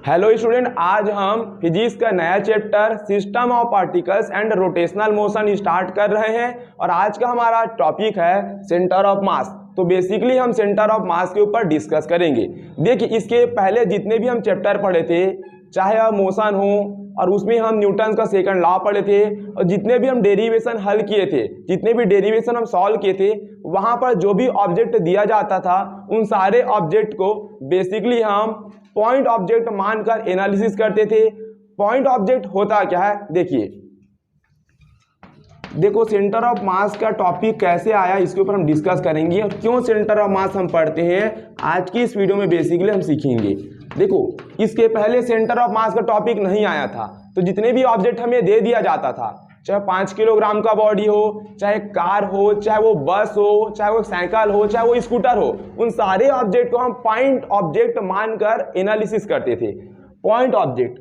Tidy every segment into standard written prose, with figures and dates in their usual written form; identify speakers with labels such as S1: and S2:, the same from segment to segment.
S1: Hello student, आज हम physics का नया chapter system of particles and rotational motion start कर रहे हैं और आज का हमारा टॉपिक है सेंटर ऑफ मास। तो बेसिकली हम सेंटर ऑफ मास के ऊपर डिस्कस करेंगे। देखिए, इसके पहले जितने भी हम चैप्टर पढ़े थे, चाहे अब मोशन हो और उसमें हम न्यूटन का सेकंड लॉ पढ़े थे और जितने भी हम डेरिवेशन हल किए थे, जितने भी डेरिवेशन हम सॉल्व किए थे, वहाँ पर जो भी ऑब्जेक्ट दिया जाता था उन सारे ऑब्जेक्ट को बेसिकली हम पॉइंट ऑब्जेक्ट मानकर एनालिसिस करते थे। पॉइंट ऑब्जेक्ट होता क्या है, देखो सेंटर ऑफ मास का टॉपिक कैसे आया इसके ऊपर हम डिस्कस करेंगे और क्यों सेंटर ऑफ मास हम पढ़ते हैं आज की इस वीडियो में बेसिकली हम सीखेंगे। देखो, इसके पहले सेंटर ऑफ मास का टॉपिक नहीं आया था, तो जितने भी ऑब्जेक्ट हमें दे दिया जाता था, चाहे 5 किलोग्राम का बॉडी हो, चाहे कार हो, चाहे वो बस हो, चाहे वो साइकिल हो, चाहे वो स्कूटर हो, उन सारे ऑब्जेक्ट को हम पॉइंट ऑब्जेक्ट मानकर एनालिसिस करते थे। पॉइंट ऑब्जेक्ट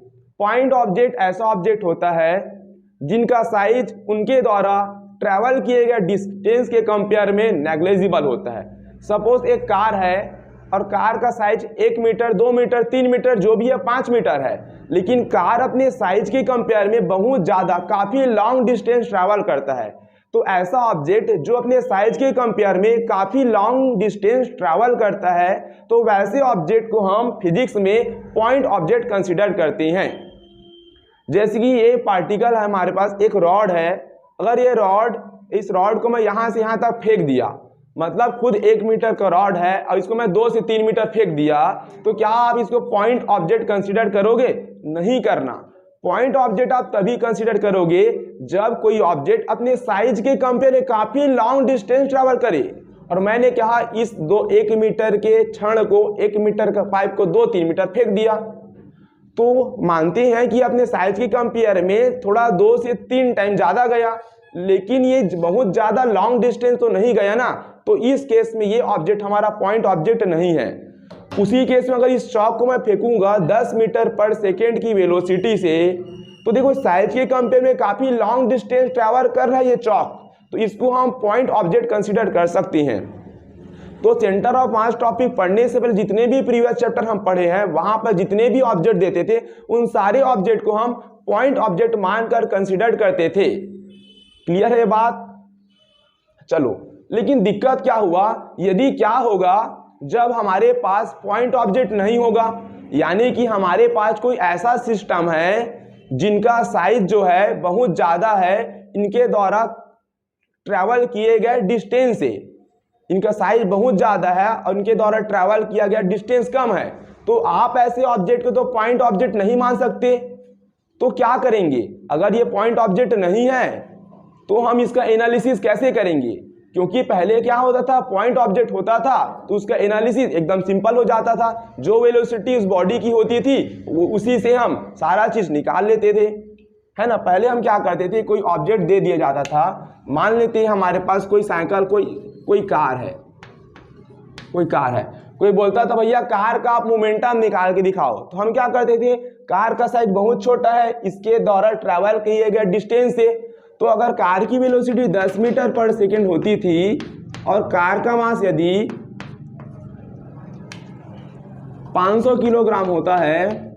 S1: ऐसा ऑब्जेक्ट होता है जिनका साइज उनके द्वारा ट्रैवल किए गए डिस्टेंस के कंपेयर में नेग्लिजिबल होता है। सपोज एक कार है और कार का साइज 1 मीटर, 2 मीटर, 3 मीटर जो भी है 5 मीटर है, लेकिन कार अपने साइज के कंपेयर में बहुत ज़्यादा काफ़ी लॉन्ग डिस्टेंस ट्रैवल करता है। तो ऐसा ऑब्जेक्ट जो अपने साइज के कंपेयर में काफ़ी लॉन्ग डिस्टेंस ट्रैवल करता है, तो वैसे ऑब्जेक्ट को हम फिजिक्स में पॉइंट ऑब्जेक्ट कंसिडर करते हैं। जैसे कि ये पार्टिकल है, हमारे पास एक रॉड है। अगर ये रॉड, इस रॉड को मैं यहाँ से यहाँ तक फेंक दिया, मतलब खुद 1 मीटर का रॉड है और इसको मैं 2 से 3 मीटर फेंक दिया, तो क्या आप इसको पॉइंट ऑब्जेक्ट कंसीडर करोगे? नहीं करना। पॉइंट ऑब्जेक्ट आप तभी कंसीडर करोगे जब कोई ऑब्जेक्ट अपने साइज के कंपेयर में काफी लॉन्ग डिस्टेंस ट्रैवल करे। और मैंने कहा इस 1 मीटर के क्षण को, 1 मीटर का पाइप को 2-3 मीटर फेंक दिया, तो मानते हैं कि अपने साइज के कंपेयर में थोड़ा 2 से 3 टाइम ज्यादा गया, लेकिन ये बहुत ज्यादा लॉन्ग डिस्टेंस तो नहीं गया ना, तो इस केस में ये ऑब्जेक्ट हमारा पॉइंट ऑब्जेक्ट नहीं है। उसी केस में अगर इस चॉक को मैं फेंकूंगा 10 मीटर पर सेकेंड की वेलोसिटी से, तो देखो साइज के कंपेयर में काफी लॉन्ग डिस्टेंस ट्रैवल कर रहा है ये चॉक, तो इसको हम पॉइंट ऑब्जेक्ट कंसीडर कर सकते हैं। तो सेंटर ऑफ मास टॉपिक पढ़ने से पहले जितने भी प्रीवियस चैप्टर हम पढ़े हैं, वहां पर जितने भी ऑब्जेक्ट देते थे उन सारे ऑब्जेक्ट को हम पॉइंट ऑब्जेक्ट मानकर कंसीडर करते थे। क्लियर है बात? चलो, लेकिन दिक्कत क्या हुआ, यदि क्या होगा जब हमारे पास पॉइंट ऑब्जेक्ट नहीं होगा, यानी कि हमारे पास कोई ऐसा सिस्टम है जिनका साइज जो है बहुत ज़्यादा है इनके द्वारा ट्रैवल किए गए डिस्टेंस से, इनका साइज बहुत ज़्यादा है और इनके द्वारा ट्रैवल किया गया डिस्टेंस कम है, तो आप ऐसे ऑब्जेक्ट को तो पॉइंट ऑब्जेक्ट नहीं मान सकते। तो क्या करेंगे? अगर ये पॉइंट ऑब्जेक्ट नहीं है तो हम इसका एनालिसिस कैसे करेंगे? क्योंकि पहले क्या होता था, पॉइंट ऑब्जेक्ट होता था तो उसका एनालिसिस एकदम सिंपल हो जाता था। जो वेलोसिटी उस बॉडी की होती थी उसी से हम सारा चीज निकाल लेते थे, है ना। पहले हम क्या करते थे, कोई ऑब्जेक्ट दे दिया जाता था, मान लेते हैं हमारे पास कोई साइकिल, कोई कार है, कोई बोलता था भैया कार का आप मोमेंटम निकाल के दिखाओ, तो हम क्या करते थे, कार का साइज बहुत छोटा है, इसके द्वारा ट्रैवल किए गए डिस्टेंस से, तो अगर कार की वेलोसिटी 10 मीटर पर सेकेंड होती थी और कार का मास यदि 500 किलोग्राम होता है,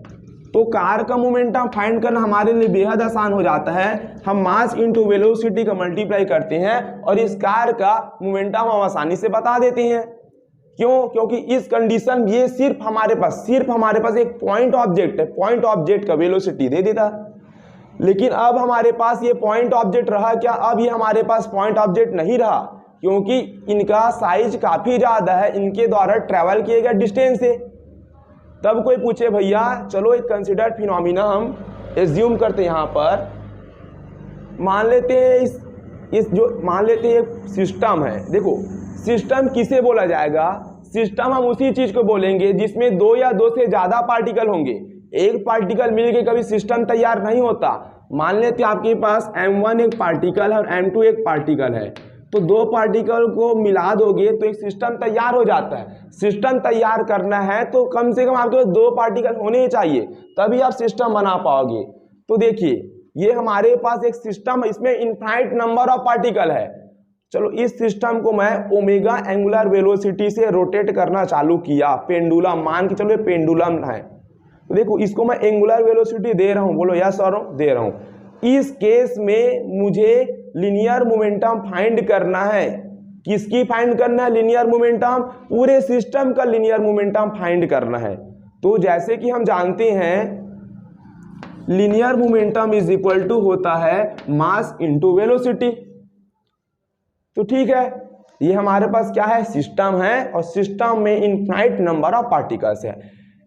S1: तो कार का मोमेंटम फाइंड करना हमारे लिए बेहद आसान हो जाता है। हम मास इंटू वेलोसिटी का मल्टीप्लाई करते हैं और इस कार का मोमेंटम हम आसानी से बता देते हैं। क्यों? क्योंकि इस कंडीशन ये सिर्फ हमारे पास एक पॉइंट ऑब्जेक्ट है, पॉइंट ऑब्जेक्ट का वेलोसिटी दे देता। लेकिन अब हमारे पास ये पॉइंट ऑब्जेक्ट रहा क्या? अब ये हमारे पास पॉइंट ऑब्जेक्ट नहीं रहा, क्योंकि इनका साइज काफी ज्यादा है इनके द्वारा ट्रैवल किए गए डिस्टेंस से। तब कोई पूछे भैया चलो एक कंसिडर्ड फिनोमिना हम एज्यूम करते हैं, यहाँ पर मान लेते हैं मान लेते हैं सिस्टम है। देखो, सिस्टम किसे बोला जाएगा? सिस्टम हम उसी चीज को बोलेंगे जिसमें 2 या 2 से ज्यादा पार्टिकल होंगे। एक पार्टिकल मिलके कभी सिस्टम तैयार नहीं होता। मान लेते हैं आपके पास m1 एक पार्टिकल है और m2 एक पार्टिकल है, तो 2 पार्टिकल को मिला दोगे तो एक सिस्टम तैयार हो जाता है। सिस्टम तैयार करना है तो कम से कम आपके पास 2 पार्टिकल होने ही चाहिए, तभी आप सिस्टम बना पाओगे। तो देखिए, ये हमारे पास एक सिस्टम है, इसमें इनफाइनाइट नंबर ऑफ पार्टिकल है। चलो, इस सिस्टम को मैं ओमेगा एंगुलर वेलोसिटी से रोटेट करना चालू किया, पेंडुलम मान के चलो, पेंडुलम है। तो देखो इसको मैं एंगुलर वेलोसिटी दे रहा हूँ, बोलो यस और नो, दे रहा हूँ। इस केस में मुझे लीनियर मोमेंटम फाइंड करना है। किसकी फाइंड करना है? लीनियर मोमेंटम, पूरे सिस्टम का लीनियर मोमेंटम फाइंड करना है। तो जैसे कि हम जानते हैं linear momentum is equal to होता है मास इनटू वेलोसिटी। तो ठीक है, ये हमारे पास क्या है? सिस्टम है, और सिस्टम में इनफाइनाइट नंबर ऑफ पार्टिकल्स है।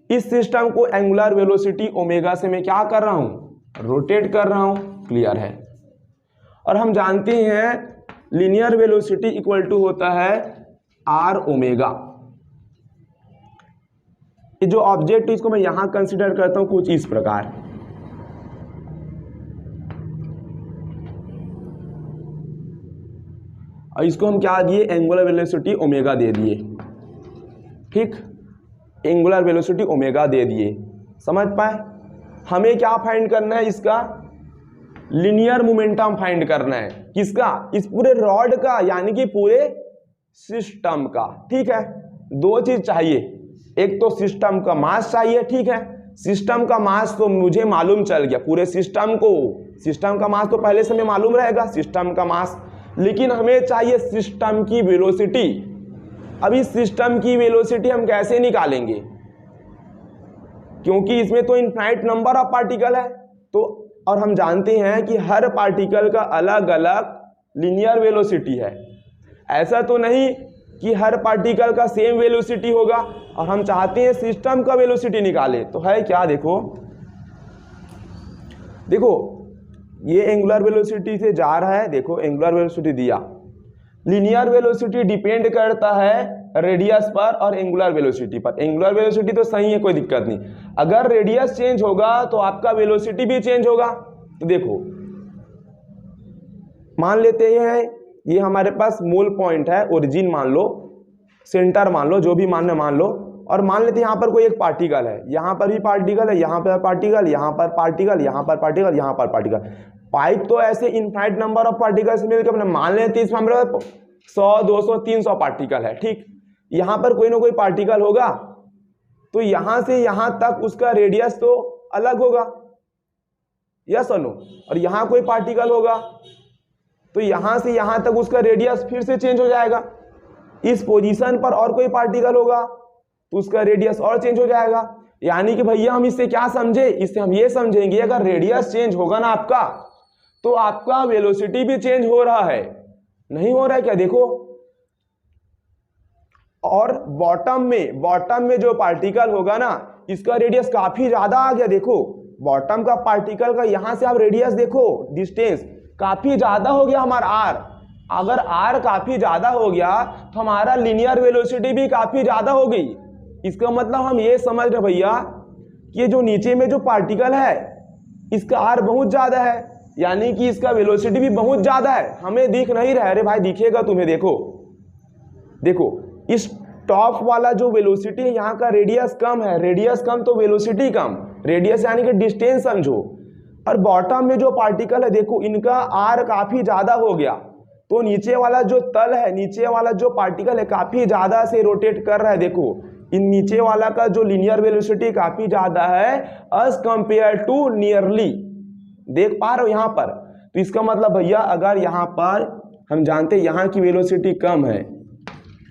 S1: इस सिस्टम को एंगुलर वेलोसिटी ओमेगा से मैं क्या कर रहा हूं? रोटेट कर रहा हूं। क्लियर है। और हम जानते हैं लीनियर वेलोसिटी इक्वल टू होता है आर ओमेगा। ये जो ऑब्जेक्ट इसको मैं यहां कंसीडर करता हूं कुछ इस प्रकार। और इसको हम क्या दिए? एंगुलर वेलोसिटी ओमेगा दे दिए। ठीक, एंगुलर वेलोसिटी ओमेगा दे दिए। समझ पाए? हमें क्या फाइंड करना है? इसका लीनियर मोमेंटम फाइंड करना है। किसका? इस पूरे रॉड का, यानी कि पूरे सिस्टम का। ठीक है, दो चीज चाहिए, एक तो सिस्टम का मास चाहिए। ठीक है, सिस्टम का मास तो मुझे मालूम चल गया, पूरे सिस्टम को, सिस्टम का मास तो पहले से हमें मालूम रहेगा, सिस्टम का मास। लेकिन हमें चाहिए सिस्टम की वेलोसिटी। अभी सिस्टम की वेलोसिटी हम कैसे निकालेंगे? क्योंकि इसमें तो इनफाइनाइट नंबर ऑफ पार्टिकल है, तो और हम जानते हैं कि हर पार्टिकल का अलग अलग लीनियर वेलोसिटी है। ऐसा तो नहीं कि हर पार्टिकल का सेम वेलोसिटी होगा, और हम चाहते हैं सिस्टम का वेलोसिटी निकाले। तो है क्या? देखो देखो ये एंगुलर वेलोसिटी से जा रहा है, देखो एंगुलर वेलोसिटी दिया। लीनियर वेलोसिटी डिपेंड करता है रेडियस पर और एंगुलर वेलोसिटी पर। एंगुलर वेलोसिटी तो सही है, कोई दिक्कत नहीं। अगर रेडियस चेंज होगा तो आपका वेलोसिटी भी चेंज होगा। तो देखो मान लेते हैं ये हमारे पास मूल पॉइंट है, ओरिजिन मान लो, सेंटर मान लो, जो भी मानना मान लो। और मान लेते हैं यहाँ पर कोई एक पार्टिकल है, यहाँ पर भी पार्टिकल है, यहाँ पर पार्टिकल, यहाँ पर पार्टिकल, यहाँ पर पार्टिकल, यहाँ पर पार्टिकल। पाइप तो ऐसे इनफाइनाइट नंबर ऑफ पार्टिकल्स मिलकर मान लेते हैं, इसमें हमारे 100, 200, 300 पार्टिकल है। ठीक, यहाँ पर कोई ना कोई पार्टिकल होगा, तो यहाँ से यहाँ तक उसका रेडियस तो अलग होगा, यस और नो। और यहाँ कोई पार्टिकल होगा, तो यहाँ से यहाँ तक उसका रेडियस फिर से चेंज हो जाएगा। इस पोजीशन पर और कोई पार्टिकल होगा तो उसका रेडियस और चेंज हो जाएगा। यानी कि भैया हम इससे क्या समझे? इससे हम ये समझेंगे अगर रेडियस चेंज होगा ना आपका, तो आपका वेलोसिटी भी चेंज हो रहा है। नहीं हो रहा है क्या? देखो, और बॉटम में जो पार्टिकल होगा ना, इसका रेडियस काफी ज्यादा आ गया। देखो बॉटम का पार्टिकल का यहां से आप रेडियस देखो, डिस्टेंस काफी ज्यादा हो गया हमारा आर। अगर आर काफी ज्यादा हो गया तो हमारा लीनियर वेलोसिटी भी काफी ज्यादा हो गई। इसका मतलब हम ये समझ रहे भैया कि जो नीचे में जो पार्टिकल है इसका आर बहुत ज्यादा है, यानी कि इसका वेलोसिटी भी बहुत ज्यादा है। हमें दिख नहीं रहा है। अरे भाई दिखेगा तुम्हें, देखो देखो इस टॉप वाला जो वेलोसिटी है यहाँ का रेडियस कम है, रेडियस कम तो वेलोसिटी कम, रेडियस यानी कि डिस्टेंस समझो। और बॉटम में जो पार्टिकल है देखो इनका आर काफी ज्यादा हो गया, तो नीचे वाला जो तल है, नीचे वाला जो पार्टिकल है काफी ज्यादा से रोटेट कर रहा है। देखो इन नीचे वाला का जो लीनियर वेलोसिटी काफी ज्यादा है एज कंपेयर टू नियरली, देख पा रहे हो यहाँ पर। तो इसका मतलब भैया अगर यहाँ पर हम जानते हैं यहाँ की वेलोसिटी कम है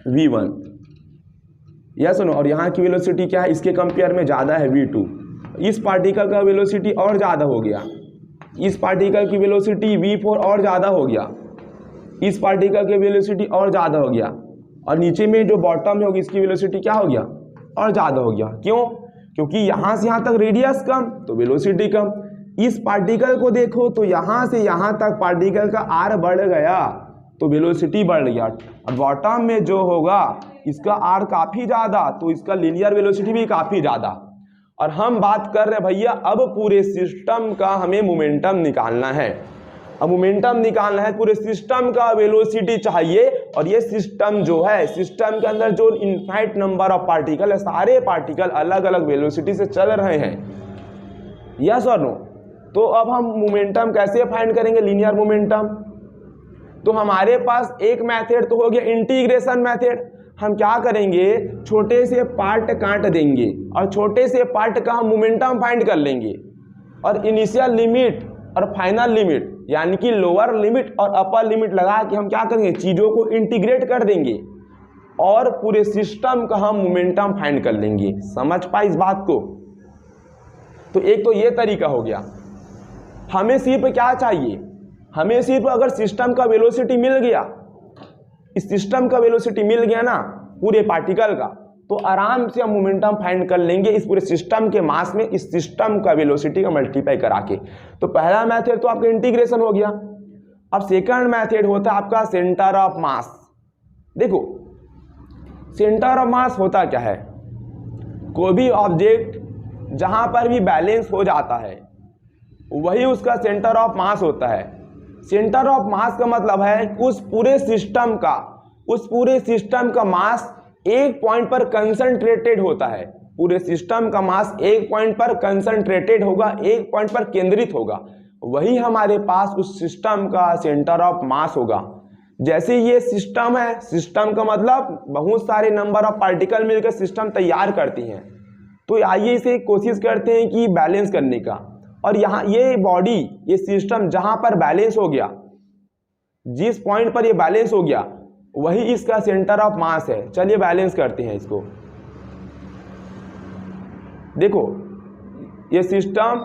S1: v1, यस सुनो, और यहाँ की वेलोसिटी क्या है? इसके कंपेयर में ज्यादा है v2। इस पार्टिकल का वेलोसिटी और ज्यादा हो गया, इस पार्टिकल की वेलोसिटी v4 और ज्यादा हो गया, इस पार्टिकल की वेलोसिटी और ज्यादा हो गया, और नीचे में जो बॉटम में होगी इसकी वेलोसिटी क्या हो गया? और ज्यादा हो गया। क्यों? क्योंकि यहां से यहां तक रेडियस कम तो वेलोसिटी कम। इस पार्टिकल को देखो तो यहां से यहां तक पार्टिकल का आर बढ़ गया तो वेलोसिटी बढ़ गया, और बॉटम में जो होगा इसका आर काफी ज्यादा तो इसका लीनियर वेलोसिटी भी काफी ज्यादा। और हम बात कर रहे हैं भैया अब पूरे सिस्टम का हमें मोमेंटम निकालना है। अब मोमेंटम निकालना है, पूरे सिस्टम का वेलोसिटी चाहिए। और ये सिस्टम जो है, सिस्टम के अंदर जो इनफाइनाइट नंबर ऑफ पार्टिकल है, सारे पार्टिकल अलग अलग वेलोसिटी से चल रहे हैं, यस और नो। तो अब हम मोमेंटम कैसे फाइंड करेंगे? Linear momentum. तो हमारे पास एक मेथड तो हो गया इंटीग्रेशन मेथड। हम क्या करेंगे, छोटे से पार्ट काट देंगे और छोटे से पार्ट का हम मोमेंटम फाइंड कर लेंगे और इनिशियल लिमिट और फाइनल लिमिट यानी कि लोअर लिमिट और अपर लिमिट लगा के हम क्या करेंगे, चीज़ों को इंटीग्रेट कर देंगे और पूरे सिस्टम का हम मोमेंटम फाइंड कर लेंगे। समझ पाए इस बात को? तो एक तो ये तरीका हो गया। हमें सिर्फ क्या चाहिए, हमें सिर्फ अगर सिस्टम का वेलोसिटी मिल गया, इस सिस्टम का वेलोसिटी मिल गया ना पूरे पार्टिकल का, तो आराम से हम मोमेंटम फाइंड कर लेंगे इस पूरे सिस्टम के मास में इस सिस्टम का वेलोसिटी का मल्टीप्लाई करा के। तो पहला मेथड तो आपका इंटीग्रेशन हो गया। अब सेकंड मेथड होता है आपका सेंटर ऑफ मास। देखो सेंटर ऑफ मास होता क्या है, कोई भी ऑब्जेक्ट जहां पर भी बैलेंस हो जाता है वही उसका सेंटर ऑफ मास होता है। सेंटर ऑफ मास का मतलब है उस पूरे सिस्टम का मास एक पॉइंट पर कंसंट्रेटेड होता है। पूरे सिस्टम का मास एक पॉइंट पर कंसंट्रेटेड होगा, एक पॉइंट पर केंद्रित होगा, वही हमारे पास उस सिस्टम का सेंटर ऑफ मास होगा। जैसे ये सिस्टम है, सिस्टम का मतलब बहुत सारे नंबर ऑफ पार्टिकल मिलकर सिस्टम तैयार करती हैं। तो आइए इसे कोशिश करते हैं कि बैलेंस करने का। और यहाँ ये बॉडी, ये सिस्टम जहाँ पर बैलेंस हो गया, जिस पॉइंट पर ये बैलेंस हो गया वही इसका सेंटर ऑफ मास है। चलिए बैलेंस करते हैं इसको। देखो ये सिस्टम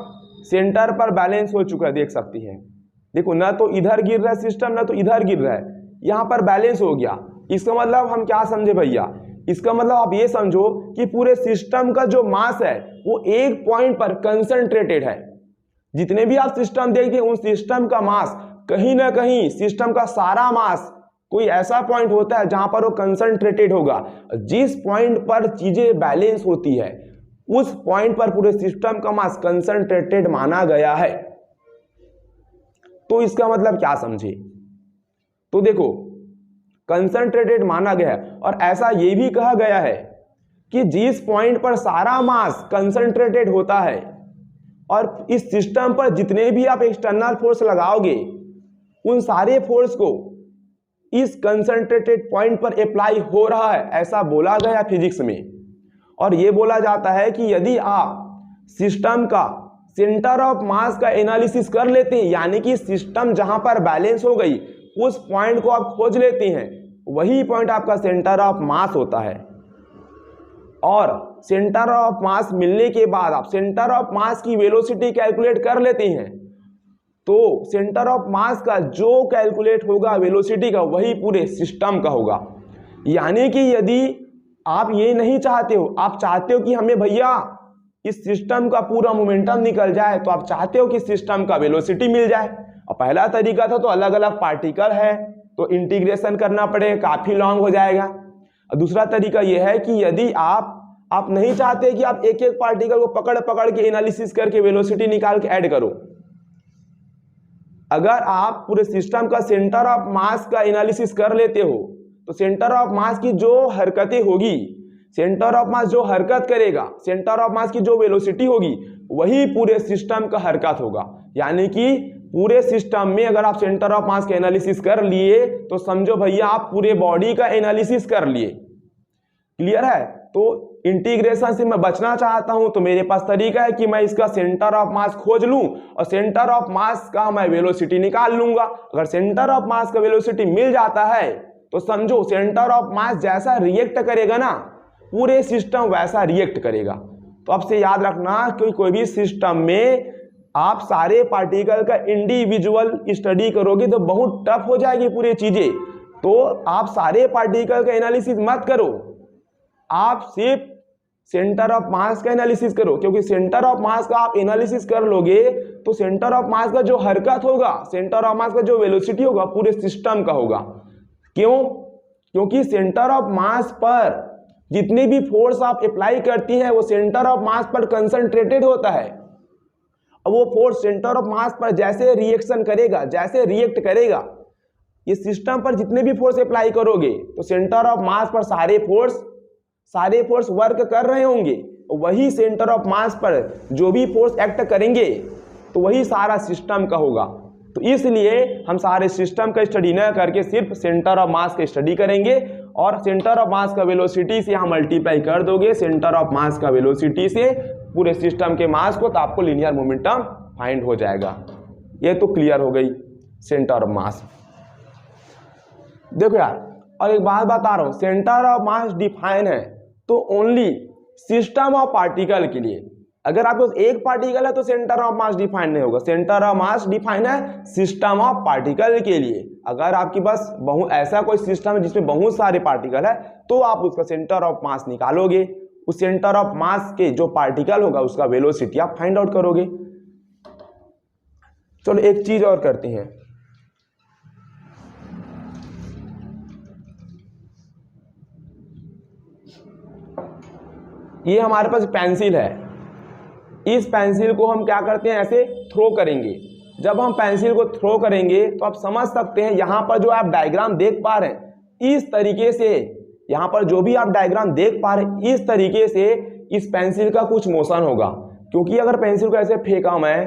S1: सेंटर पर बैलेंस हो चुका है, देख सकती हैं। देखो ना तो इधर गिर रहा है सिस्टम, ना तो इधर गिर रहा है, यहाँ पर बैलेंस हो गया। इसका मतलब हम क्या समझे भैया, इसका मतलब आप ये समझो कि पूरे सिस्टम का जो मास है वो एक पॉइंट पर कंसंट्रेटेड है। जितने भी आप सिस्टम देखते हैं उन सिस्टम का मास कहीं ना कहीं, सिस्टम का सारा मास कोई ऐसा पॉइंट होता है जहां पर वो कंसंट्रेटेड होगा। जिस पॉइंट पर चीजें बैलेंस होती है उस पॉइंट पर पूरे सिस्टम का मास कंसंट्रेटेड माना गया है। तो इसका मतलब क्या समझे, तो देखो कंसंट्रेटेड माना गया है और ऐसा ये भी कहा गया है कि जिस पॉइंट पर सारा मास कंसंट्रेटेड होता है और इस सिस्टम पर जितने भी आप एक्सटर्नल फोर्स लगाओगे उन सारे फोर्स को इस कंसंट्रेटेड पॉइंट पर अप्लाई हो रहा है, ऐसा बोला गया फिजिक्स में। और यह बोला जाता है कि यदि आप सिस्टम का सेंटर ऑफ मास का एनालिसिस कर लेते हैं, यानी कि सिस्टम जहां पर बैलेंस हो गई उस पॉइंट को आप खोज लेते हैं, वही पॉइंट आपका सेंटर ऑफ मास होता है। और सेंटर ऑफ मास मिलने के बाद आप सेंटर ऑफ मास की वेलोसिटी कैलकुलेट कर लेते हैं, तो सेंटर ऑफ मास का जो कैलकुलेट होगा वेलोसिटी का वही पूरे सिस्टम का होगा। यानी कि यदि आप ये नहीं चाहते हो, आप चाहते हो कि हमें भैया इस सिस्टम का पूरा मोमेंटम निकल जाए, तो आप चाहते हो कि सिस्टम का वेलोसिटी मिल जाए। और पहला तरीका था तो अलग अलग पार्टिकल है तो इंटीग्रेशन करना पड़ेगा, काफी लॉन्ग हो जाएगा। और दूसरा तरीका यह है कि यदि आप नहीं चाहते कि आप एक एक पार्टिकल को पकड़ पकड़ के एनालिसिस करके वेलोसिटी निकाल के ऐड करो, अगर आप पूरे सिस्टम का सेंटर ऑफ मास का एनालिसिस कर लेते हो तो सेंटर ऑफ मास की जो हरकतें होगी, सेंटर ऑफ मास जो हरकत करेगा, सेंटर ऑफ मास की जो वेलोसिटी होगी वही पूरे सिस्टम का हरकत होगा। यानी कि पूरे सिस्टम में अगर आप सेंटर ऑफ मास का एनालिसिस कर लिए तो समझो भैया आप पूरे बॉडी का एनालिसिस कर लिए। क्लियर है? तो इंटीग्रेशन से मैं बचना चाहता हूं तो मेरे पास तरीका है कि मैं इसका सेंटर ऑफ मास खोज लूं और सेंटर ऑफ मास का मैं वेलोसिटी निकाल लूंगा। अगर सेंटर ऑफ मास का वेलोसिटी मिल जाता है तो समझो सेंटर ऑफ मास जैसा रिएक्ट करेगा ना पूरे सिस्टम वैसा रिएक्ट करेगा। तो अब से याद रखना कि कोई भी सिस्टम में आप सारे पार्टिकल का इंडिविजुअल स्टडी करोगे तो बहुत टफ हो जाएगी पूरी चीजें। तो आप सारे पार्टिकल का एनालिसिस मत करो, आप सिर्फ सेंटर ऑफ मास का एनालिसिस करो, क्योंकि सेंटर ऑफ मास का आप एनालिसिस कर लोगे तो सेंटर ऑफ मास का जो हरकत होगा, सेंटर ऑफ मास का जो वेलोसिटी होगा पूरे सिस्टम का होगा। क्यों? क्योंकि सेंटर ऑफ मास पर जितने भी फोर्स आप अप्लाई करती है वो सेंटर ऑफ मास पर कंसंट्रेटेड होता है। अब वो फोर्स सेंटर ऑफ मास पर जैसे रिएक्शन करेगा, जैसे रिएक्ट करेगा, ये सिस्टम पर जितने भी फोर्स अप्लाई करोगे तो सेंटर ऑफ मास पर सारे फोर्स वर्क कर रहे होंगे, वही सेंटर ऑफ मास पर जो भी फोर्स एक्ट करेंगे तो वही सारा सिस्टम का होगा। तो इसलिए हम सारे सिस्टम का स्टडी न करके सिर्फ सेंटर ऑफ मास का स्टडी करेंगे, और सेंटर ऑफ मास का वेलोसिटी से यहाँ मल्टीप्लाई कर दोगे सेंटर ऑफ मास का वेलोसिटी से पूरे सिस्टम के मास को, तो आपको लीनियर मोमेंटम फाइंड हो जाएगा। ये तो क्लियर हो गई सेंटर ऑफ मास। देखो यार, और एक बात बता रहा हूँ, सेंटर ऑफ मास डिफाइन है तो ओनली सिस्टम ऑफ पार्टिकल के लिए। अगर आपको एक पार्टिकल है तो सेंटर ऑफ मास डिफाइन नहीं होगा। सेंटर ऑफ मास डिफाइन है सिस्टम ऑफ पार्टिकल के लिए। अगर आपके पास ऐसा कोई सिस्टम है जिसमें बहुत सारे पार्टिकल है तो आप उसका सेंटर ऑफ मास निकालोगे, उस सेंटर ऑफ मास के जो पार्टिकल होगा उसका वेलोसिटी आप फाइंड आउट करोगे। चलो एक चीज और करते हैं, ये हमारे पास पेंसिल है, इस पेंसिल को हम क्या करते हैं, ऐसे थ्रो करेंगे। जब हम पेंसिल को थ्रो करेंगे तो आप समझ सकते हैं यहाँ पर जो आप डायग्राम देख पा रहे हैं इस तरीके से, यहाँ पर जो भी आप डायग्राम देख पा रहे हैं इस तरीके से इस पेंसिल का कुछ मोशन होगा। क्योंकि अगर पेंसिल को ऐसे फेंका मैं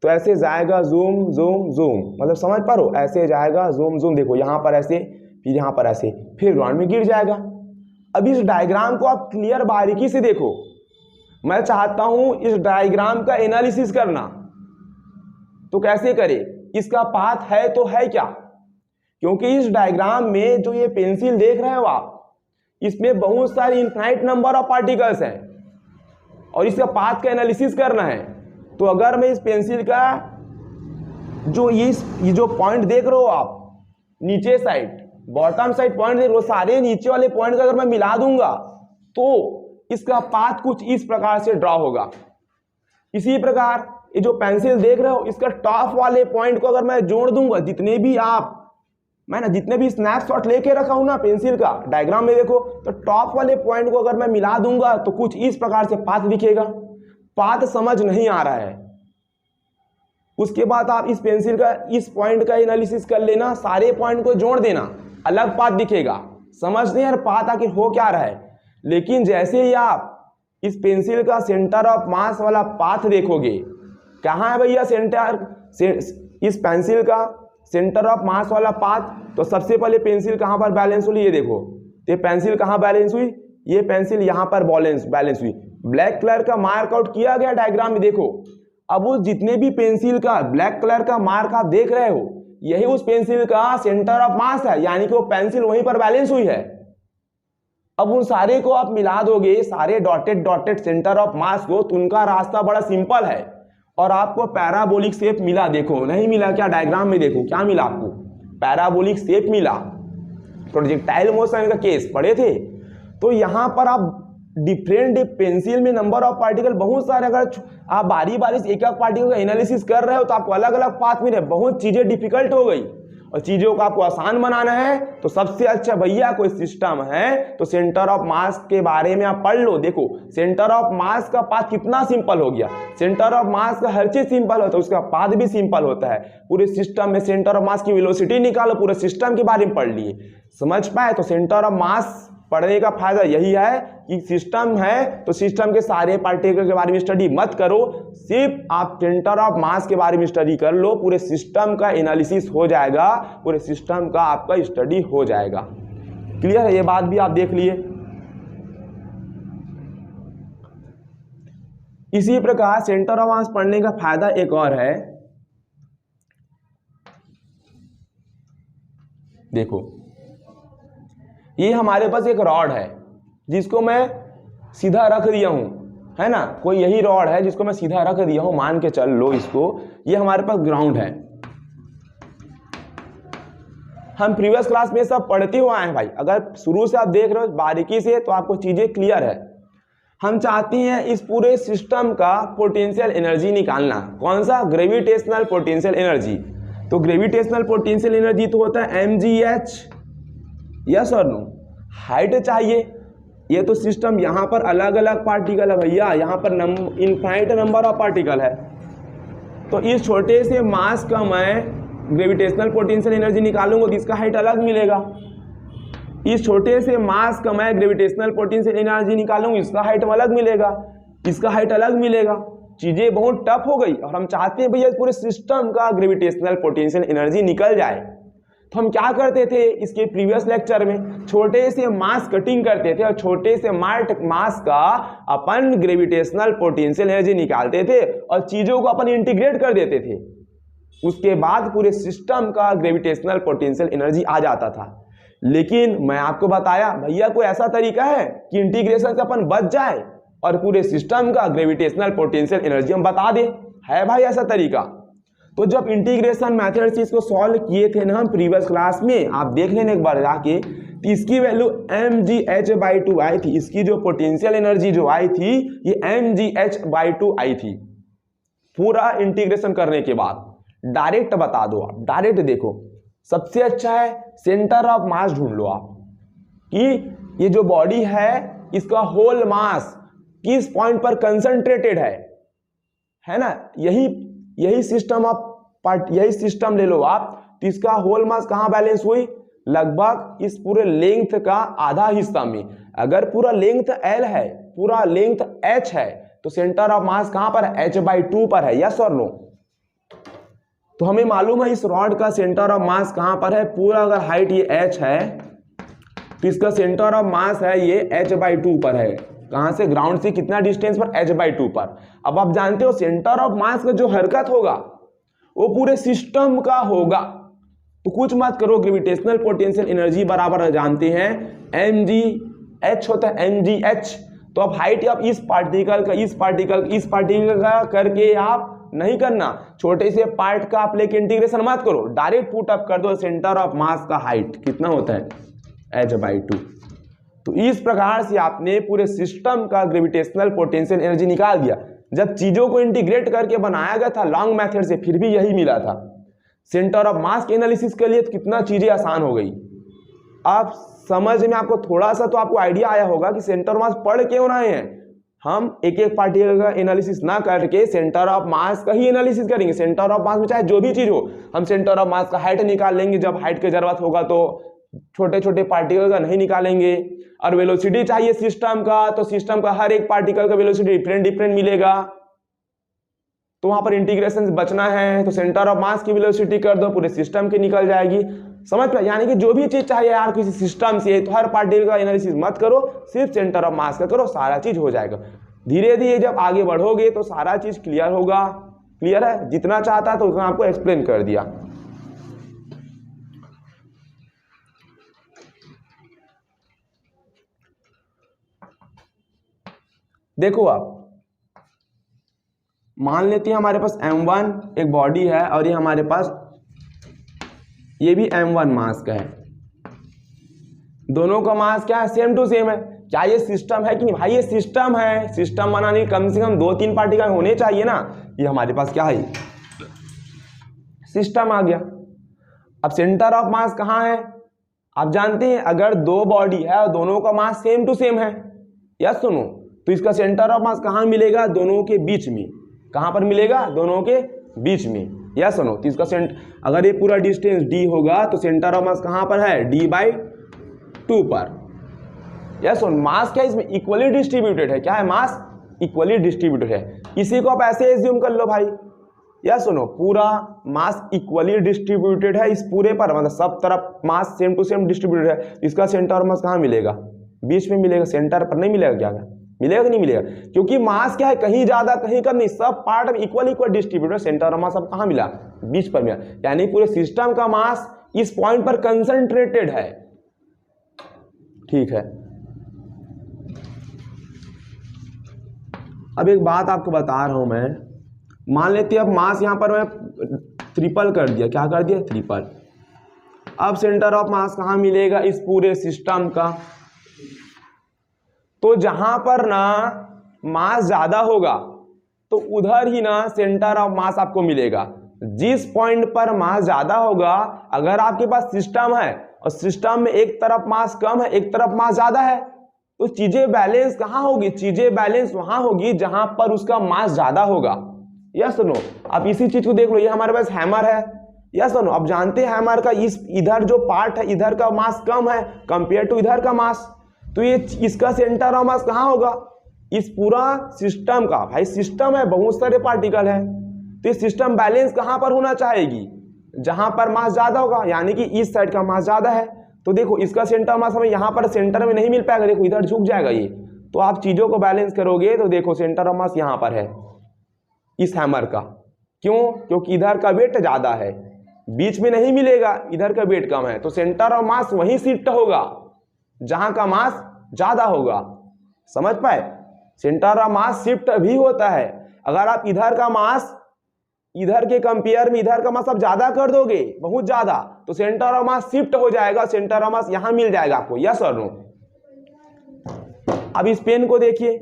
S1: तो ऐसे जाएगा जूम जूम जूम, मतलब समझ पा रहे हो, ऐसे जाएगा जूम जूम। देखो यहाँ पर ऐसे, फिर यहाँ पर ऐसे, फिर ग्राउंड में गिर जाएगा। अब इस डायग्राम को आप क्लियर बारीकी से देखो। मैं चाहता हूं इस डायग्राम का एनालिसिस करना, तो कैसे करें, इसका पाथ है तो है क्या, क्योंकि इस डायग्राम में जो ये पेंसिल देख रहे हो आप, इसमें बहुत सारे इनफाइनाइट नंबर ऑफ पार्टिकल्स हैं और इसका पाथ का एनालिसिस करना है। तो अगर मैं इस पेंसिल का जो ये जो पॉइंट देख रहे हो आप, नीचे साइड बॉटम साइड पॉइंट देख रहे हो, सारे नीचे वाले पॉइंट का अगर मैं मिला दूंगा तो इसका पाथ कुछ इस प्रकार से ड्रॉ होगा। इसी प्रकार ये जो पेंसिल देख रहे हो इसका टॉप वाले पॉइंट को अगर मैं जोड़ दूंगा, जितने भी स्नैपशॉट लेके रखा हूं ना पेंसिल का डायग्राम में देखो, तो टॉप वाले पॉइंट को अगर मैं मिला दूंगा तो कुछ इस प्रकार से पाथ दिखेगा। पाथ समझ नहीं आ रहा है, उसके बाद आप इस पेंसिल का इस पॉइंट का एनालिसिस कर लेना, सारे पॉइंट को जोड़ देना, अलग पाथ दिखेगा। समझते हैं यार पाथ आखिर हो क्या रहा है। लेकिन जैसे ही आप इस पेंसिल का सेंटर ऑफ मास वाला पाथ देखोगे, कहाँ है भैया इस पेंसिल का सेंटर ऑफ मास वाला पाथ, तो सबसे पहले पेंसिल कहाँ पर बैलेंस हुई, ये देखो, ये पेंसिल कहाँ बैलेंस हुई, ये पेंसिल यहाँ पर बैलेंस हुई। ब्लैक कलर का मार्क आउट किया गया डायग्राम में देखो। अब उस जितने भी पेंसिल का ब्लैक कलर का मार्क आप देख रहे हो, यही उस पेंसिल का सेंटर ऑफ मास है, यानी कि वो पेंसिल वहीं पर बैलेंस हुई है। अब उन सारे को आप मिला दोगे, सारे डॉटेड सेंटर ऑफ मास को, तो उनका रास्ता बड़ा सिंपल है और आपको पैराबोलिक शेप मिला। देखो नहीं मिला क्या, डायग्राम में देखो क्या मिला आपको, पैराबोलिक शेप मिला। प्रोजेक्टाइल मोशन का केस पढ़े थे, तो यहाँ पर आप डिफरेंट पेंसिल में नंबर ऑफ पार्टिकल बहुत सारे, अगर आप बारी बारी से एक एक पार्टिकल का एनालिसिस कर रहे हो तो आपको अलग अलग पाथ मिले, बहुत चीजें डिफिकल्ट हो गई और चीजों को आपको आसान बनाना है। तो सबसे अच्छा भैया कोई सिस्टम है तो सेंटर ऑफ मास के बारे में आप पढ़ लो। देखो सेंटर ऑफ मास का पाथ कितना सिंपल हो गया, सेंटर ऑफ मास का हर चीज सिंपल होता है, उसका पाथ भी सिंपल होता है। पूरे सिस्टम में सेंटर ऑफ मास की वेलोसिटी निकालो, पूरे सिस्टम के बारे में पढ़ लिए, समझ पाए। तो सेंटर ऑफ मास पढ़ने का फायदा यही है कि सिस्टम है तो सिस्टम के सारे पार्टिकल के बारे में स्टडी मत करो, सिर्फ आप सेंटर ऑफ मास के बारे में स्टडी कर लो, पूरे सिस्टम का एनालिसिस हो जाएगा, पूरे सिस्टम का आपका स्टडी हो जाएगा। क्लियर है, ये बात भी आप देख लिए। इसी प्रकार सेंटर ऑफ मास पढ़ने का फायदा एक और है, देखो ये हमारे पास एक रॉड है जिसको मैं सीधा रख दिया हूं, है ना, कोई यही रॉड है जिसको मैं सीधा रख दिया हूं, मान के चल लो इसको, ये हमारे पास ग्राउंड है। हम प्रीवियस क्लास में सब पढ़ते हुए आए हैं भाई, अगर शुरू से आप देख रहे हो बारीकी से तो आपको चीजें क्लियर है। हम चाहते हैं इस पूरे सिस्टम का पोटेंशियल एनर्जी निकालना, कौन सा, ग्रेविटेशनल पोटेंशियल एनर्जी। तो ग्रेविटेशनल पोटेंशियल एनर्जी तो होता है mgh, यस और नो। हाइट चाहिए, ये तो सिस्टम यहाँ पर अलग अलग पार्टिकल है भैया, यहाँ पर इनफाइनाइट नंबर ऑफ पार्टिकल है, तो इस छोटे से मास का मैं ग्रेविटेशनल पोटेंशियल एनर्जी निकालूंगा तो इसका हाइट अलग मिलेगा। इस छोटे से मास का मैं ग्रेविटेशनल पोटेंशियल एनर्जी निकालूंगा, इसका हाइट अलग मिलेगा, इसका हाइट अलग मिलेगा। चीजें बहुत टफ हो गई और हम चाहते हैं भैया पूरे सिस्टम का ग्रेविटेशनल पोटेंशियल एनर्जी निकल जाए, तो हम क्या करते थे इसके प्रीवियस लेक्चर में छोटे से मास कटिंग करते थे और छोटे से मास का अपन ग्रेविटेशनल पोटेंशियल एनर्जी निकालते थे और चीजों को अपन इंटीग्रेट कर देते थे। उसके बाद पूरे सिस्टम का ग्रेविटेशनल पोटेंशियल एनर्जी आ जाता था। लेकिन मैं आपको बताया भैया कोई ऐसा तरीका है कि इंटीग्रेशन से अपन बच जाए और पूरे सिस्टम का ग्रेविटेशनल पोटेंशियल एनर्जी हम बता दें? है भाई ऐसा तरीका? तो जब इंटीग्रेशन मेथड से इसको सॉल्व किए थे ना हम प्रीवियस क्लास में, आप देख लेना एक बार जाके, तो इसकी वैल्यू mgh/2 आई थी। इसकी जो पोटेंशियल एनर्जी जो आई थी ये mgh/2 आई थी। पूरा इंटीग्रेशन करने के बाद डायरेक्ट बता दो आप, डायरेक्ट देखो। सबसे अच्छा है सेंटर ऑफ मास ढूंढ लो आप कि ये जो बॉडी है इसका होल मास किस पॉइंट पर कंसंट्रेटेड है ना। यही सिस्टम यही सिस्टम ले लो आप, तो इसका होल मास कहाँ बैलेंस हुई? लगभग इस पूरे लेंथ का आधा हिस्सा में। अगर पूरा लेंथ L है, पूरा लेंथ H है, तो सेंटर ऑफ मास कहाँ पर है? h/2 पर है। यस और नो? तो हमें मालूम है इस रॉड का सेंटर ऑफ मास कहां पर है। पूरा अगर हाइट ये h है तो इसका सेंटर ऑफ मास है ये h/2 पर है। कहां से? ग्राउंड से कितना डिस्टेंस पर? h/2 पर। अब आप जानते हो सेंटर ऑफ मास का जो हरकत होगा वो पूरे सिस्टम का होगा। तो कुछ मत करो, ग्रेविटेशनल पोटेंशियल एनर्जी बराबर जानते हैं mgh होता है mgh। तो अब हाइट आप इस पार्टिकल का करके आप नहीं करना, छोटे से पार्ट का आप लेके इंटीग्रेशन मत करो, डायरेक्ट पुट अप कर दो सेंटर ऑफ मास का हाइट कितना होता है h/2। तो इस प्रकार से आपने पूरे सिस्टम का ग्रेविटेशनल पोटेंशियल एनर्जी निकाल दिया। जब चीजों को इंटीग्रेट करके बनाया गया था लॉन्ग मेथड से, फिर भी यही मिला था। सेंटर ऑफ मास के एनालिसिस के लिए तो कितना चीजें आसान हो गई। आप समझ में आपको थोड़ा सा तो आपको आइडिया आया होगा कि सेंटर ऑफ मास पढ़ क्यों रहे हैं। हम एक एक पार्टिकल का एनालिसिस ना करके सेंटर ऑफ मास का ही एनालिसिस करेंगे। सेंटर ऑफ मास में चाहे जो भी चीज हो, हम सेंटर ऑफ मास का हाइट निकाल लेंगे। जब हाइट की जरूरत होगा तो छोटे छोटे पार्टिकल का नहीं निकालेंगे। और वेलोसिटी चाहिए सिस्टम का, तो सिस्टम का हर एक पार्टिकल का वेलोसिटी डिफरेंट मिलेगा। तो वहां पर इंटीग्रेशन से बचना है तो सेंटर ऑफ मास की वेलोसिटी कर दो, पूरे सिस्टम की निकल जाएगी। समझ पे? यानी कि जो भी चीज चाहिए यार किसी सिस्टम से, तो हर पार्टिकल का एनालिसिस मत करो, सिर्फ सेंटर ऑफ मास का करो, सारा चीज हो जाएगा। धीरे धीरे जब आगे बढ़ोगे तो सारा चीज क्लियर होगा। क्लियर है? जितना चाहता है तो उतना आपको एक्सप्लेन कर दिया। देखो आप मान लेते हैं हमारे पास m1 एक बॉडी है और ये हमारे पास ये भी m1 मास का है। दोनों का मास क्या है? सेम टू सेम है। क्या ये सिस्टम है कि नहीं? भाई ये सिस्टम है। सिस्टम बनाने कम से कम 2-3 पार्टिकल होने चाहिए ना। ये हमारे पास क्या है? सिस्टम आ गया। अब सेंटर ऑफ मास कहाँ है? आप जानते हैं अगर दो बॉडी है और दोनों का मास सेम टू सेम है, यस सुनो, तो इसका सेंटर ऑफ मास कहाँ मिलेगा? दोनों के बीच में। कहाँ पर मिलेगा? दोनों के बीच में। यस सुनो, तो इसका अगर ये पूरा डिस्टेंस d होगा तो सेंटर ऑफ मास कहाँ पर है? d/2 पर। यस सुनो, मास क्या इसमें इक्वली डिस्ट्रीब्यूटेड है। क्या है? मास इक्वली डिस्ट्रीब्यूटेड है। इसी को आप ऐसे एज्यूम कर लो भाई। यस सुनो, पूरा मास इक्वली डिस्ट्रीब्यूटेड है इस पूरे पर, मतलब सब तरफ mass same to same distributed है। इसका सेंटर ऑफ मास कहाँ मिलेगा? बीच में मिलेगा। सेंटर पर नहीं मिलेगा। क्या मिलेगा कि नहीं मिलेगा? क्योंकि मास क्या है, कहीं ज्यादा कहीं कम नहीं, सब पार्ट में इक्वल डिस्ट्रीब्यूटेड। सेंटर ऑफ मास अब कहाँ मिला? बीच पर मिला। यानी पूरे सिस्टम का मास इस पॉइंट पर कंसंट्रेटेड है। ठीक है, अब एक बात आपको बता रहा हूं मैं। मान लेते हैं अब मास यहां पर मैं ट्रिपल कर दिया। क्या कर दिया? ट्रिपल। अब सेंटर ऑफ मास कहां मिलेगा? इस पूरे सिस्टम का। तो जहां पर ना मास ज्यादा होगा तो उधर ही ना सेंटर ऑफ मास आपको मिलेगा। जिस पॉइंट पर मास ज्यादा होगा, अगर आपके पास सिस्टम है और सिस्टम में एक तरफ मास कम है एक तरफ मास ज्यादा है, तो चीजें बैलेंस कहां होगी? चीजें बैलेंस वहां होगी जहां पर उसका मास ज्यादा होगा। यस नो, आप इसी चीज को देख लो। ये हमारे पास हैमर है। यस नो, अब जानते हैं हैमर का इधर जो पार्ट है इधर का मास कम है कंपेयर टू इधर का मास, तो ये इसका सेंटर ऑफ मास कहां होगा? इस पूरा सिस्टम का, भाई सिस्टम है, बहुत सारे पार्टिकल है, तो ये सिस्टम बैलेंस कहाँ पर होना चाहेगी, जहां पर मास ज्यादा होगा, यानी कि इस साइड का मास ज्यादा है। तो देखो इसका सेंटर मास हमें यहाँ पर सेंटर में नहीं मिल पाएगा, देखो इधर झुक जाएगा ये, तो आप चीजों को बैलेंस करोगे तो देखो सेंटर ऑफ मास यहाँ पर है इस हैमर का। क्यों? क्योंकि इधर का वेट ज्यादा है, बीच में नहीं मिलेगा, इधर का वेट कम है, तो सेंटर ऑफ मास वहीं शिफ्ट होगा जहां का मास ज्यादा होगा। समझ पाए? सेंटर ऑफ मास शिफ्ट भी होता है। अगर आप इधर का मास इधर के कंपेयर में इधर का मास आप ज्यादा कर दोगे, बहुत ज्यादा, तो सेंटर ऑफ मास शिफ्ट हो जाएगा, सेंटर ऑफ मास यहां मिल जाएगा आपको। यस और नो? अब इस पेन को देखिए,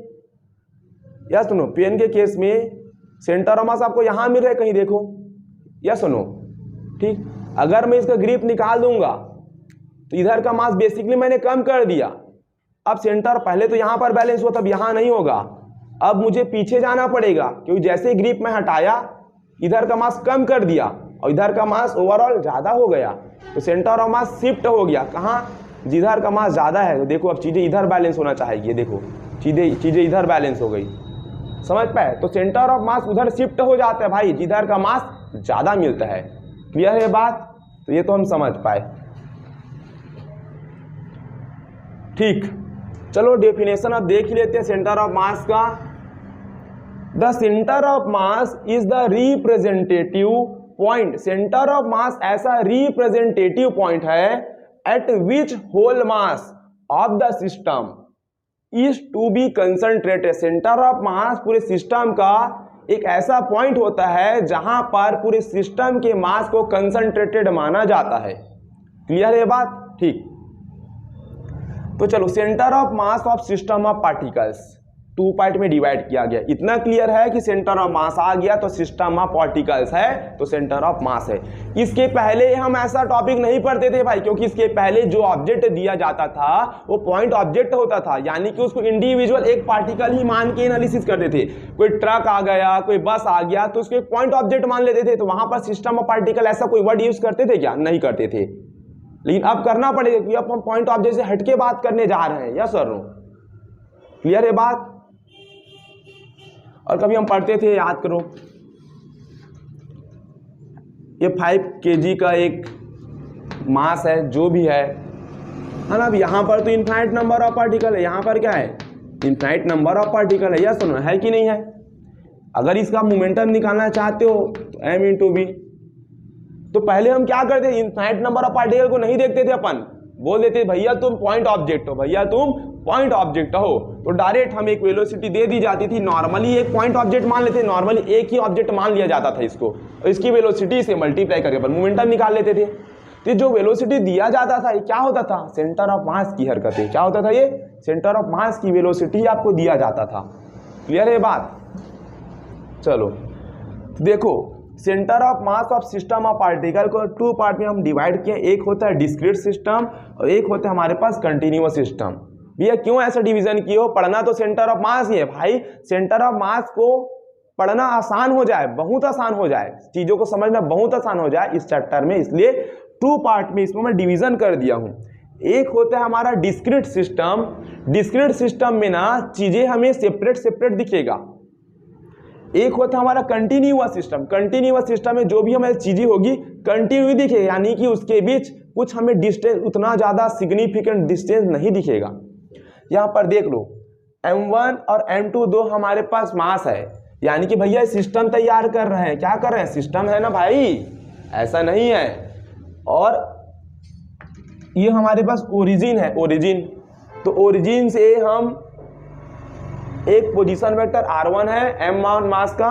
S1: यस नो? पेन के केस में सेंटर ऑफ मास आपको यहां मिल रहा है कहीं, देखो, यस नो? ठीक। अगर मैं इसका ग्रिप निकाल दूंगा तो इधर का मास बेसिकली मैंने कम कर दिया, अब सेंटर पहले तो यहां पर बैलेंस हुआ, तब यहां नहीं होगा, अब मुझे पीछे जाना पड़ेगा, क्योंकि जैसे ग्रिप में हटाया इधर का मास कम कर दिया और इधर का मास ओवरऑल ज्यादा हो गया, तो सेंटर ऑफ मास शिफ्ट हो गया कहाँ, जिधर का मास ज्यादा है। तो देखो अब चीजें इधर बैलेंस होना चाहिए, देखो चीजें इधर बैलेंस हो गई। समझ पाए? तो सेंटर ऑफ मास उधर शिफ्ट हो जाता है भाई, जिधर का मास ज्यादा मिलता है। क्लियर है बात? तो ये तो हम समझ पाए। ठीक, चलो डेफिनेशन अब देख लेते हैं सेंटर ऑफ मास का। The centre of mass is the representative point. Centre of mass ऐसा रिप्रेजेंटेटिव पॉइंट है at which whole mass of the system is to be concentrated. Centre of mass पूरे system का एक ऐसा point होता है जहां पर पूरे सिस्टम के मास को कंसंट्रेटेड माना जाता है। क्लियर है बात? ठीक, तो चलो centre of mass of system of particles 2 part में डिवाइड किया गया। इतना क्लियर है कि सेंटर ऑफ मास आ गया तो सिस्टम ऑफ पार्टिकल्स है तो सेंटर ऑफ मास है। इसके पहले हम ऐसा टॉपिक नहीं पढ़ते थे भाई, क्योंकि इसके पहले जो ऑब्जेक्ट दिया जाता था वो पॉइंट ऑब्जेक्ट होता था, यानी कि उसको इंडिविजुअल एक पार्टिकल ही मान के एनालिसिस करते थे। कोई ट्रक आ गया, कोई बस आ गया, तो उसको एक पॉइंट ऑब्जेक्ट मान लेते थे। तो वहां पर सिस्टम ऑफ पार्टिकल ऐसा कोई वर्ड यूज करते थे क्या? नहीं करते थे। लेकिन अब करना पड़ेगा क्योंकि अब हम पॉइंट ऑब्जेक्ट से हटके बात करने जा रहे हैं। यस और नो? क्लियर है बात? और कभी हम पढ़ते थे, याद करो, ये 5 kg का एक मास है, जो भी है ना। अब यहाँ पर तो इनफाइनाइट नंबर ऑफ पार्टिकल है, यहाँ पर क्या है? इनफाइनाइट नंबर ऑफ पार्टिकल है। यस और नो? है कि नहीं है? अगर इसका मोमेंटम निकालना चाहते हो तो m × v। तो पहले हम क्या करते थे? इनफाइनाइट नंबर ऑफ पार्टिकल को नहीं देखते थे, अपन बोल देते भैया तुम पॉइंट ऑब्जेक्ट हो, भैया तुम पॉइंट ऑब्जेक्ट हो, तो डायरेक्ट हम एक वेलोसिटी दे दी जाती थी। नॉर्मली एक पॉइंट ऑब्जेक्ट मान लेते, नॉर्मली एक ही ऑब्जेक्ट मान लिया जाता था इसको, और इसकी वेलोसिटी से मल्टीप्लाई करके अपन मोमेंटम निकाल लेते थे। तो जो वेलोसिटी दिया जाता था ये क्या होता था? सेंटर ऑफ मास की हरकतें। क्या होता था? ये सेंटर ऑफ मास की वेलोसिटी आपको दिया जाता था। क्लियर है बात? चलो देखो, centre of mass of system of particle को 2 पार्ट में हम डिवाइड किए। एक होता है डिस्क्रीट सिस्टम और एक होता है हमारे पास कंटिन्यूअस सिस्टम। भैया क्यों ऐसा डिवीजन किए हो? पढ़ना तो सेंटर ऑफ मास ही है भाई। सेंटर ऑफ मास को पढ़ना आसान हो जाए, बहुत आसान हो जाए, चीजों को समझना बहुत आसान हो जाए इस चैप्टर में, इसलिए 2 पार्ट में इसको मैं डिवीजन कर दिया हूं। एक होता है हमारा डिस्क्रीट सिस्टम। डिस्क्रीट सिस्टम में ना चीजें हमें सेपरेट सेपरेट दिखेगा। एक होता है हमारा कंटिन्यूअस सिस्टम। कंटिन्यूअस सिस्टम में जो भी हमें चीजें होगी कंटिन्यू दिखे, यानी कि उसके बीच कुछ हमें डिस्टेंस, उतना ज्यादा सिग्निफिकेंट डिस्टेंस नहीं दिखेगा। यहाँ पर देख लो, m1 और m2 दो हमारे पास मास है, यानी कि भैया सिस्टम तैयार कर रहे हैं। क्या कर रहे हैं? सिस्टम है ना भाई, ऐसा नहीं है। और ये हमारे पास ओरिजिन है, ओरिजिन। तो ओरिजिन से हम एक पोजीशन वेक्टर r1 है m1 मास का,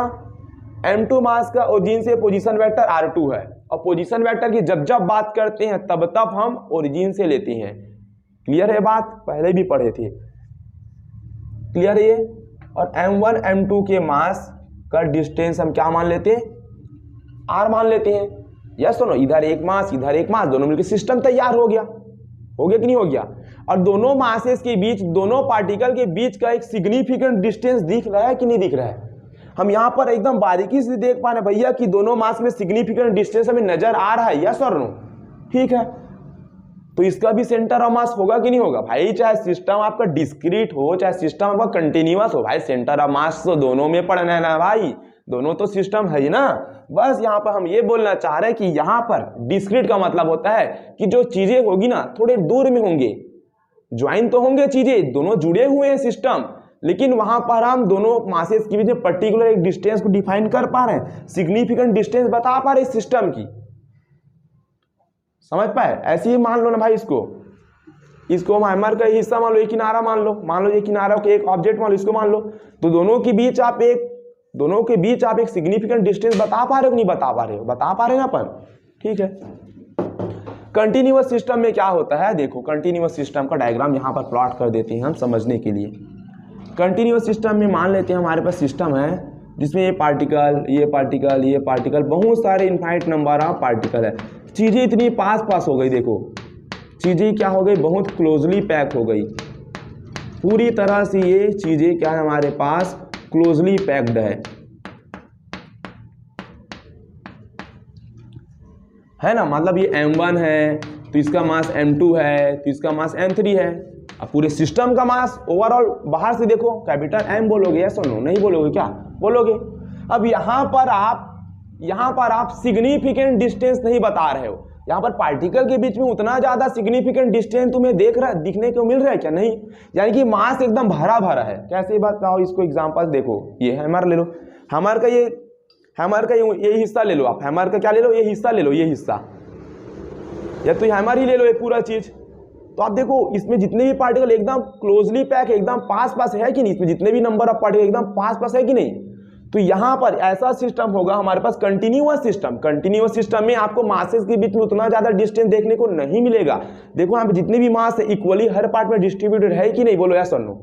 S1: m2 मास का, ओरिजिन से पोजीशन वेक्टर r2 है। और पोजीशन वेक्टर की जब जब बात करते हैं तब तब हम ओरिजिन से लेते हैं। क्लियर है बात? पहले भी पढ़े थे। क्लियर है ये? और m1 m2 के मास का डिस्टेंस हम क्या मान लेते हैं? r मान लेते हैं। यस सुनो, इधर एक मास इधर एक मास, दोनों मिलकर सिस्टम तैयार हो गया। हो गया कि नहीं हो गया? और दोनों मासेस के बीच, दोनों पार्टिकल के बीच का एक सिग्निफिकेंट डिस्टेंस दिख रहा है कि नहीं दिख रहा है? हम यहाँ पर एकदम बारीकी से देख पा रहे हैं भैया कि दोनों मास में सिग्निफिकेंट डिस्टेंस हमें नजर आ रहा है। यस और नो? ठीक है। तो इसका भी सेंटर ऑफ मास होगा कि नहीं होगा भाई। चाहे सिस्टम आपका डिस्क्रीट हो चाहे सिस्टम आपका कंटिन्यूअस हो भाई, सेंटर ऑफ मास तो दोनों में पढ़ना है ना भाई, दोनों तो सिस्टम है ही ना। बस यहाँ पर हम ये बोलना चाह रहे हैं कि यहाँ पर डिस्क्रीट का मतलब होता है कि जो चीजें होगी ना थोड़े दूर में होंगे, ज्वाइन तो होंगे चीजें, दोनों जुड़े हुए हैं सिस्टम, लेकिन वहां पर हम दोनों मासेस के बीच में पर्टिकुलर एक डिस्टेंस को डिफाइन कर पा रहे हैं, सिग्निफिकेंट डिस्टेंस बता पा रहे हैं सिस्टम की, समझ पाए। ऐसे ही मान लो ना भाई, इसको हैमर का हिस्सा मान लो, एक किनारा मान लो ये किनारा के एक ऑब्जेक्ट मान लो, इसको मान लो, तो दोनों के बीच आप एक सिग्निफिकेंट डिस्टेंस बता पा रहे हो नहीं बता पा रहे हो, बता पा रहे हैं ना अपन, ठीक है। कंटिन्यूअस सिस्टम में क्या होता है, देखो कंटिन्यूअस सिस्टम का डायग्राम यहाँ पर प्लॉट कर देते हैं हम समझने के लिए। कंटिन्यूअस सिस्टम में मान लेते हैं हमारे पास सिस्टम है जिसमें ये पार्टिकल बहुत सारे इनफाइनाइट नंबर ऑफ पार्टिकल है, चीजें इतनी पास हो गई, देखो चीजें क्या हो गई, बहुत क्लोजली पैक हो गई, पूरी तरह से ये चीजें क्या है हमारे पास क्लोजली पैक्ड है ना। मतलब ये M1 है तो इसका मास M2 है तो इसका मास M3 है। अब पूरे सिस्टम का मास ओवरऑल बाहर से देखो कैपिटल M बोलोगे, यस और नो, नहीं बोलोगे क्या बोलोगे। अब यहाँ पर आप सिग्निफिकेंट डिस्टेंस नहीं बता रहे हो, यहाँ पर पार्टिकल के बीच में उतना ज्यादा सिग्निफिकेंट डिस्टेंस तुम्हें दिखने को मिल रहा है क्या, नहीं, यानी कि मास एकदम भरा भरा है। कैसे बताओ इसको, एग्जांपल देखो, ये हैमर ले लो, हैमर का ये हिस्सा ले लो आप, हैमर का क्या ले लो, ये हिस्सा ले लो, ये हिस्सा, या तो हैमर ही ले लो ये पूरा चीज। तो आप देखो इसमें जितने भी पार्टिकल एकदम क्लोजली पैक है, एकदम पास है कि नहीं, इसमें जितने भी नंबर ऑफ पार्टिकल एकदम पास है कि नहीं। तो यहाँ पर ऐसा सिस्टम होगा हमारे पास कंटिन्यूअस सिस्टम में आपको मासेस के बीच में उतना ज्यादा डिस्टेंस देखने को नहीं मिलेगा। देखो यहाँ पे जितने भी मास है इक्वली हर पार्ट में डिस्ट्रीब्यूटेड है कि नहीं, बोलो यस और नो।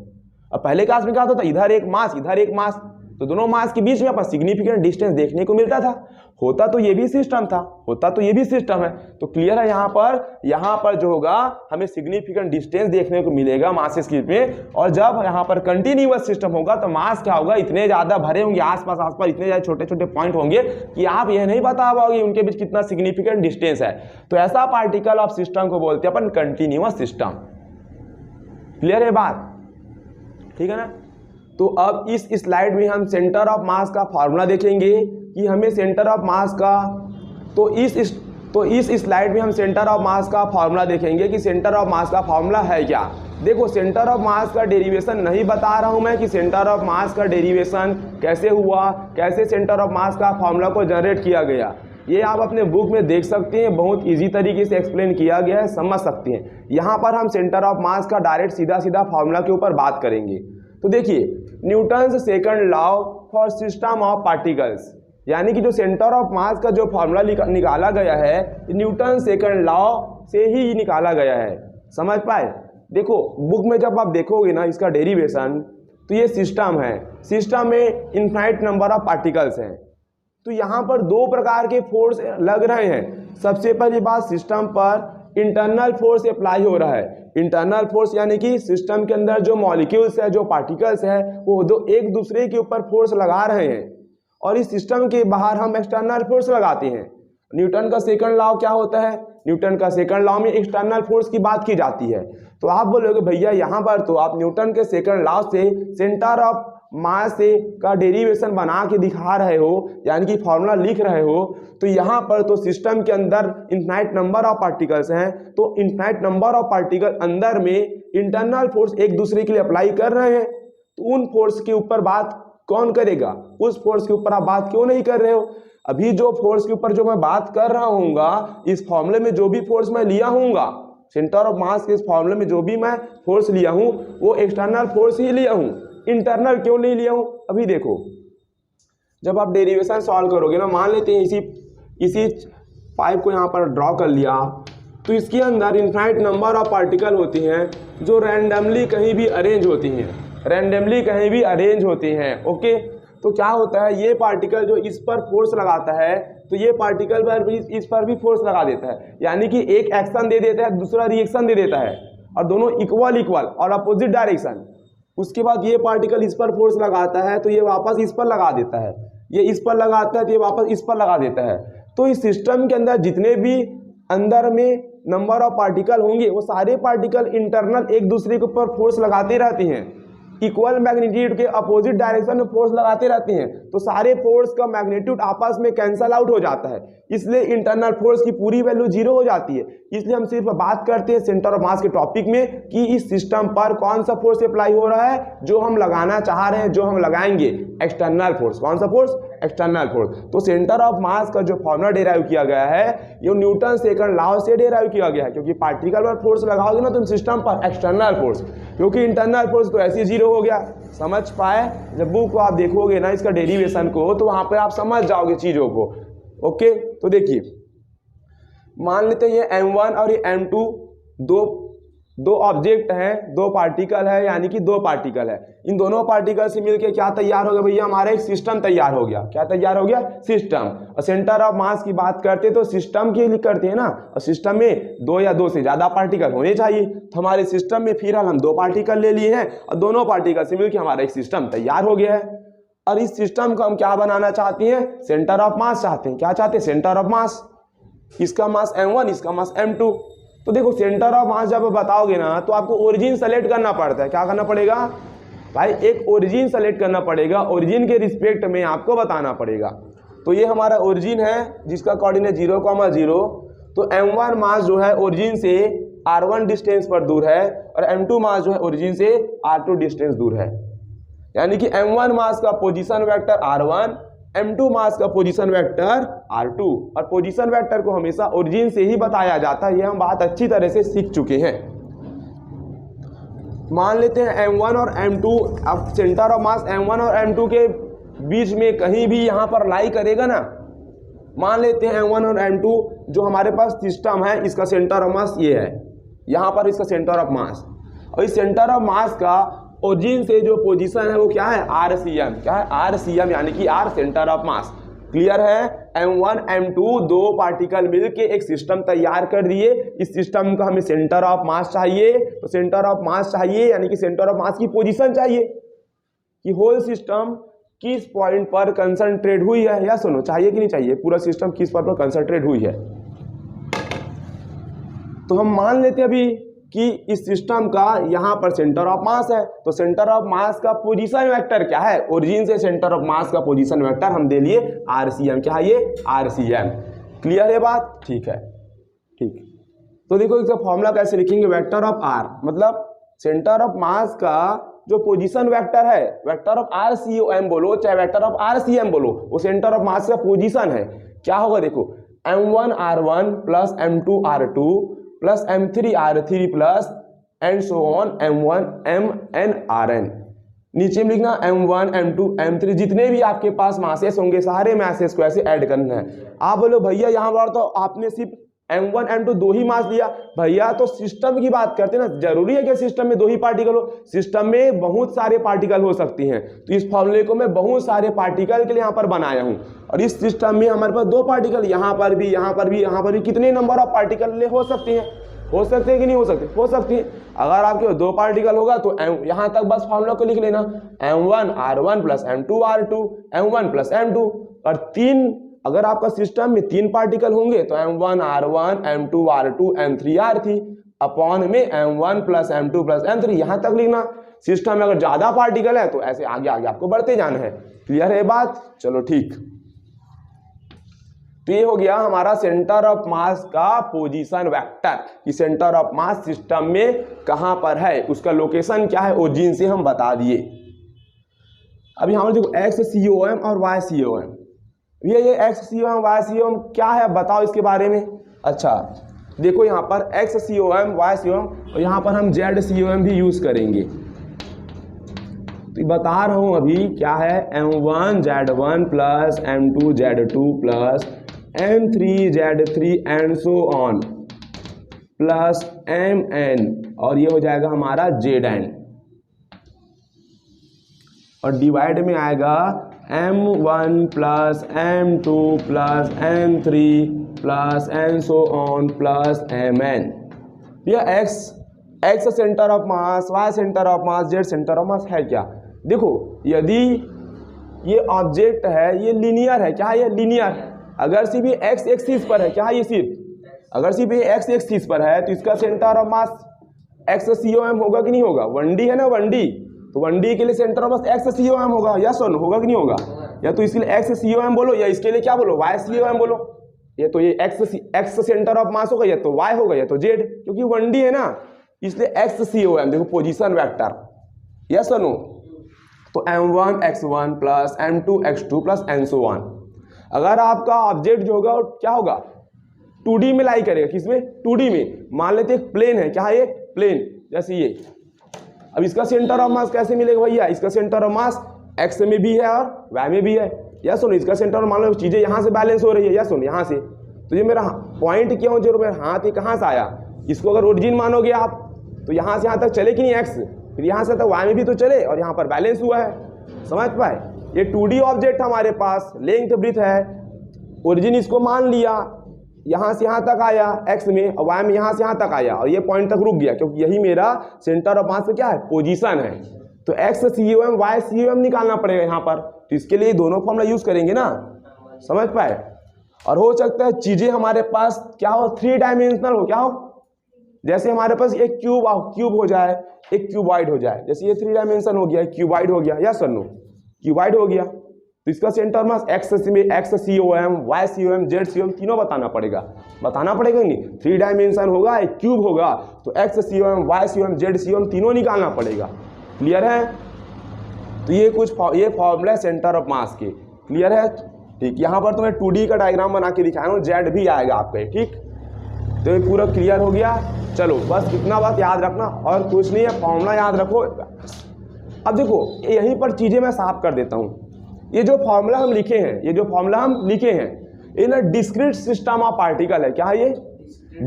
S1: अब पहले क्लास में क्या होता था, इधर एक मास, तो दोनों मास के बीच में आपको सिग्निफिकेंट डिस्टेंस देखने को मिलता था। होता तो ये भी सिस्टम है, तो क्लियर है। यहाँ पर जो होगा हमें सिग्निफिकेंट डिस्टेंस देखने को मिलेगा मासेस के बीच में। और जब यहाँ पर कंटिन्यूअस सिस्टम होगा तो मास क्या होगा, इतने ज्यादा भरे होंगे आसपास इतने ज्यादा छोटे छोटे पॉइंट होंगे कि आप यह नहीं बता पाओगे उनके बीच कितना सिग्निफिकेंट डिस्टेंस है। तो ऐसा पार्टिकल ऑफ सिस्टम को बोलते हैं अपन कंटिन्यूअस सिस्टम। क्लियर है बात, ठीक है ना। तो अब इस स्लाइड में हम सेंटर ऑफ मास का फॉर्मूला देखेंगे कि हमें सेंटर ऑफ मास का, तो इस स्लाइड में हम सेंटर ऑफ मास का फॉर्मूला देखेंगे कि सेंटर ऑफ मास का फॉर्मूला है क्या। देखो सेंटर ऑफ मास का डेरिवेशन नहीं बता रहा हूं मैं कि सेंटर ऑफ मास का डेरिवेशन कैसे हुआ, कैसे सेंटर ऑफ मास का फॉर्मूला को जनरेट किया गया, ये आप अपने बुक में देख सकते हैं, बहुत इजी तरीके से एक्सप्लेन किया गया है, समझ सकते हैं। यहाँ पर हम सेंटर ऑफ मास का डायरेक्ट सीधा फॉर्मूला के ऊपर बात करेंगे। तो देखिए Newton's second law for system of particles, यानी कि जो सेंटर ऑफ मास का जो फॉर्मूला निकाला गया है न्यूटन सेकंड लॉ से ही निकाला गया है, समझ पाए। देखो बुक में जब आप देखोगे ना इसका डेरिवेशन, तो ये सिस्टम है, सिस्टम में इनफाइनाइट नंबर ऑफ पार्टिकल्स हैं, तो यहाँ पर दो प्रकार के फोर्स लग रहे हैं। सबसे पहली बात, सिस्टम पर इंटरनल फोर्स अप्लाई हो रहा है। इंटरनल फोर्स यानी कि सिस्टम के अंदर जो मॉलिक्यूल्स है, जो पार्टिकल्स है, वो दो एक दूसरे के ऊपर फोर्स लगा रहे हैं, और इस सिस्टम के बाहर हम एक्सटर्नल फोर्स लगाते हैं। न्यूटन का सेकंड लॉ क्या होता है, न्यूटन का सेकंड लॉ में एक्सटर्नल फोर्स की बात की जाती है। तो आप बोलोगे भैया यहाँ पर तो आप न्यूटन के सेकंड लॉ से सेंटर ऑफ मास से का डेरिवेशन बना के दिखा रहे हो, यानी कि फॉर्मूला लिख रहे हो। तो यहाँ पर तो सिस्टम के अंदर इनफाइनाइट नंबर ऑफ पार्टिकल्स हैं, तो इनफाइनाइट नंबर ऑफ पार्टिकल अंदर में इंटरनल फोर्स एक दूसरे के लिए अप्लाई कर रहे हैं। तो उन फोर्स के ऊपर बात कौन करेगा, उस फोर्स के ऊपर आप बात क्यों नहीं कर रहे हो। अभी जो फोर्स के ऊपर जो मैं बात कर रहा हूँ, इस फॉर्मूले में जो भी फोर्स मैं लिया हूँगा, सेंटर ऑफ मास के इस फॉर्मूले में जो भी मैं फोर्स लिया हूँ वो एक्सटर्नल फोर्स ही लिया हूँ, इंटरनल क्यों नहीं लिया हूं। अभी देखो जब आप डेरिवेशन सॉल्व करोगे ना, मान लेते हैं इसी पाइप को यहाँ पर ड्रॉ कर लिया, तो इसके अंदर इनफाइनाइट नंबर ऑफ पार्टिकल होती हैं जो रैंडमली कहीं भी अरेंज होती हैं, ओके। तो क्या होता है, ये पार्टिकल जो इस पर फोर्स लगाता है तो ये पार्टिकल पर इस पर भी फोर्स लगा देता है, यानी कि एक एक्शन दे देता है, दूसरा रिएक्शन दे देता है, और दोनों इक्वल और अपोजिट डायरेक्शन। उसके बाद ये पार्टिकल इस पर फोर्स लगाता है तो ये वापस इस पर लगा देता है, ये इस पर लगाता है तो ये वापस इस पर लगा देता है। तो इस सिस्टम के अंदर जितने भी अंदर में नंबर ऑफ पार्टिकल होंगे, वो सारे पार्टिकल इंटरनल एक दूसरे के ऊपर फोर्स लगाते रहते हैं, इक्वल मैग्नीट्यूड के अपोजिट डायरेक्शन में फोर्स लगाते रहते हैं, तो सारे फोर्स का मैग्नीट्यूड आपस में कैंसल आउट हो जाता है, इसलिए इंटरनल फोर्स की पूरी वैल्यू 0 हो जाती है। इसलिए हम सिर्फ बात करते हैं सेंटर ऑफ मास के टॉपिक में कि इस सिस्टम पर कौन सा फोर्स अप्लाई हो रहा है, जो हम लगाना चाह रहे हैं, जो हम लगाएंगे एक्सटर्नल फोर्स। कौन सा फोर्स? External force. तो सेंटर ऑफ मास का जो फॉर्मूला डिराइव किया गया है ये न्यूटन सेकंड लॉ से डिराइव किया गया है, क्योंकि पार्टिकल पर फोर्स लगाओगे ना तुम सिस्टम पर एक्सटर्नल फोर्स, क्योंकि इंटरनल फोर्स तो ऐसे 0 हो गया। समझ पाए? जब बुक को आप देखोगे ना इसका डेरिवेशन को, तो वहां पे आप समझ जाओगे चीजों को। ओके, तो देखिए मान लेते हैं ये M1 और ये M2 दो ऑब्जेक्ट हैं, दो पार्टिकल है, यानी कि दो पार्टिकल है। इन दोनों पार्टिकल से मिलके क्या तैयार हो गया भैया? हमारा एक सिस्टम तैयार हो गया। क्या तैयार हो गया? सिस्टम। और सेंटर ऑफ मास की बात करते तो सिस्टम के लिए करते हैं ना, और सिस्टम में 2 या 2 से ज्यादा पार्टिकल होने चाहिए। तो हमारे सिस्टम में फिलहाल हम 2 पार्टिकल ले लिए हैं और दोनों पार्टिकल से मिलकर हमारा एक सिस्टम तैयार हो गया है। और इस सिस्टम को हम क्या बनाना चाहते हैं? सेंटर ऑफ मास चाहते हैं। क्या चाहते हैं? सेंटर ऑफ मास। इसका मास M1, इसका मास M2। तो देखो सेंटर ऑफ मास जब बताओगे ना तो आपको ओरिजिन सेलेक्ट करना पड़ता है। क्या करना पड़ेगा भाई? एक ओरिजिन सेलेक्ट करना पड़ेगा, ओरिजिन के रिस्पेक्ट में आपको बताना पड़ेगा। तो ये हमारा ओरिजिन है जिसका कोऑर्डिनेट 0,0। तो M1 मास जो है ओरिजिन से R1 डिस्टेंस पर दूर है और M2 मास जो है ओरिजिन से R2 डिस्टेंस दूर है, यानी कि M1 मास का पोजीशन वेक्टर R1, M2 मास का पोजीशन वेक्टर R2। और पोजीशन वेक्टर को हमेशा ओरिजिन से ही बताया जाता है, ये हम बात अच्छी तरह से सीख चुके हैं। मान लेते हैं M1 और M2, अब सेंटर ऑफ मास M1 और M2 के बीच में कहीं भी यहाँ पर लाई करेगा ना, मान लेते हैं M1 और M2 जो हमारे पास सिस्टम है, इसका सेंटर ऑफ मास ये है, यहाँ पर इसका सेंटर ऑफ मास, और इस सेंटर ऑफ मास का ओरिजिन से जो पोजीशन है वो क्या है? RCM। क्या है? RCM, यानी कि R centre of mass. Clear है? M1 M2 दो पार्टिकल मिलके एक सिस्टम तैयार कर दिए। इस सिस्टम का हमें सेंटर ऑफ मास चाहिए, तो सेंटर ऑफ मास चाहिए यानी कि सेंटर ऑफ मास की पोजीशन चाहिए कि होल सिस्टम किस पॉइंट पर कंसंट्रेट हुई है। या सुनो, चाहिए कि नहीं चाहिए? पूरा सिस्टम किस पॉइंट पर कंसंट्रेट हुई है। तो हम मान लेते हैं अभी कि इस सिस्टम का यहाँ पर सेंटर ऑफ मास है, तो सेंटर ऑफ मास का पोजीशन वेक्टर क्या है? ओरिजिन से सेंटर ऑफ मास का पोजीशन वेक्टर हम दे लिए RCM। क्या है ये? RCM। क्लियर है बात? ठीक है, ठीक। तो देखो इसका फॉर्मूला कैसे लिखेंगे? वेक्टर ऑफ R मतलब सेंटर ऑफ मास का जो पोजीशन वेक्टर है, वेक्टर ऑफ RCOM बोलो चाहे वेक्टर ऑफ RCM बोलो, वो सेंटर ऑफ मास का पोजीशन है। क्या होगा? देखो M1 R1 plus M2 R2 plus M3 R3 plus and so on M1 Mn Rn। नीचे में लिखना M1 M2 M3 जितने भी आपके पास मासेस होंगे सारे मासेस को ऐसे ऐड करना है। आप बोलो भैया यहाँ पर तो आपने सिर्फ M1 M2 दो ही मास लिया। भैया तो सिस्टम की बात करते हैं ना, जरूरी है कि सिस्टम में 2 ही पार्टिकल हो? सिस्टम में बहुत सारे पार्टिकल हो सकती हैं, तो इस फॉर्मूले को मैं बहुत सारे पार्टिकल के लिए यहाँ पर बनाया हूँ। और इस सिस्टम में हमारे पास 2 पार्टिकल, यहाँ पर भी, यहाँ पर भी, यहाँ पर भी, कितने नंबर ऑफ पार्टिकल हो सकते हैं? हो सकते हैं कि नहीं हो सकते? हो सकती है। अगर आपके 2 पार्टिकल होगा तो यहाँ तक बस फॉर्मूला को लिख लेना, M1 R1 plus M2 R2, M1 plus M2। और 3 अगर आपका सिस्टम में 3 पार्टिकल होंगे तो M1 R1 M2 R2 M3 R3 upon में M1 plus M2 plus M3, यहाँ तक लिखना। सिस्टम में अगर ज्यादा पार्टिकल है तो ऐसे आगे आगे आपको बढ़ते जाना है। क्लियर है बात? चलो ठीक। तो ये हो गया हमारा सेंटर ऑफ मास का पोजीशन वेक्टर कि सेंटर ऑफ मास सिस्टम में कहां पर है, उसका लोकेशन क्या है, ओरिजिन से हम बता दिए। अब यहाँ पर देखो XCOM और YCOM, ये XCOM YCOM क्या है बताओ इसके बारे में। अच्छा देखो यहाँ पर XCOM YCOM और यहाँ पर हम ZCOM भी यूज करेंगे। तो बता रहा हूँ अभी क्या है, M1 Z1 plus M2 Z2 plus M3 Z3 and so on plus Mn, और ये हो जाएगा हमारा Zn, और डिवाइड में आएगा M1 plus M2 plus M3 plus and so on plus Mn। यह X centre of mass, Y centre of mass, Z centre of मास है क्या? देखो यदि ये ऑब्जेक्ट है, ये लीनियर है। क्या है? ये लीनियर है। अगर सिर्फ ये X एक्सिस पर है, क्या है? ये सिर्फ अगर सिर्फ ये एक्स एक्सिस पर है तो इसका centre of mass x COM होगा कि नहीं होगा? 1D है ना 1D, तो 1D के लिए centre of mass x COM होगा, या सुन होगा कि नहीं होगा? या तो इसके लिए एक्स COM बोलो या इसके लिए क्या बोलो y COM बोलो। ये तो ये एक्स सेंटर ऑफ मास होगा, या तो y होगा या तो z, क्योंकि 1D है ना इसलिए एक्स COM देखो पोजीशन वेक्टर, यस और नो। तो m1 x1 plus m2 x2 plus and so on. अगर आपका ऑब्जेक्ट जो होगा क्या होगा? 2D में लाई करेगा, किसमें? 2D में। मान लेते एक प्लेन है, क्या है? एक प्लेन जैसे ये। अब इसका सेंटर ऑफ मास कैसे मिलेगा भैया? इसका सेंटर ऑफ मास x में भी है और y में भी है, या सुनो इसका सेंटर मान लो चीजें यहाँ से बैलेंस हो रही है, या सुनो यहाँ से। तो ये मेरा पॉइंट क्यों जो मेरा हाथ ये कहाँ से आया? इसको अगर ओरिजिन मानोगे आप तो यहाँ से यहाँ तक चले कि नहीं x, फिर यहाँ से तक y में भी तो चले और यहाँ पर बैलेंस हुआ है। समझ पाए? ये 2D ऑब्जेक्ट हमारे पास, लेंथ ब्रीथ है, ओरिजिन इसको मान लिया, यहाँ से यहाँ तक आया x में और y में यहाँ से यहाँ तक आया और ये पॉइंट तक रुक गया, क्योंकि यही मेरा सेंटर ऑफ मास पे क्या है? पोजीशन है। तो x COM y COM निकालना पड़ेगा यहाँ पर, तो इसके लिए दोनों फॉर्मूला यूज करेंगे ना। समझ पाए? और हो सकता है चीजें हमारे पास क्या हो? 3 डायमेंशनल हो, क्या हो? जैसे हमारे पास एक क्यूब हो जाए, एक क्यूबॉइड हो जाए, जैसे ये 3 डायमेंशन हो गया, क्यूबॉइड हो गया, या सन्नो क्यूबॉइड हो गया, तो इसका centre mass x COM y COM z COM तीनों बताना पड़ेगा नहीं? 3 डायमेंशन होगा, एक क्यूब होगा, तो x COM y COM z COM तीनों निकालना पड़ेगा। क्लियर है? तो ये फॉर्मूला है सेंटर ऑफ मास के। क्लियर है? ठीक, यहाँ पर तो मैं 2D का डायग्राम बना के दिखाया हूँ, z भी आएगा आपका, ठीक। तो ये पूरा क्लियर हो गया। चलो बस इतना बात याद रखना और कुछ नहीं है, फॉर्मूला याद रखो। अब देखो यहीं पर चीजें मैं साफ कर देता हूँ। ये जो फॉर्मूला हम लिखे हैं, ये ना डिस्क्रीट सिस्टम ऑफ पार्टिकल है। क्या है ये?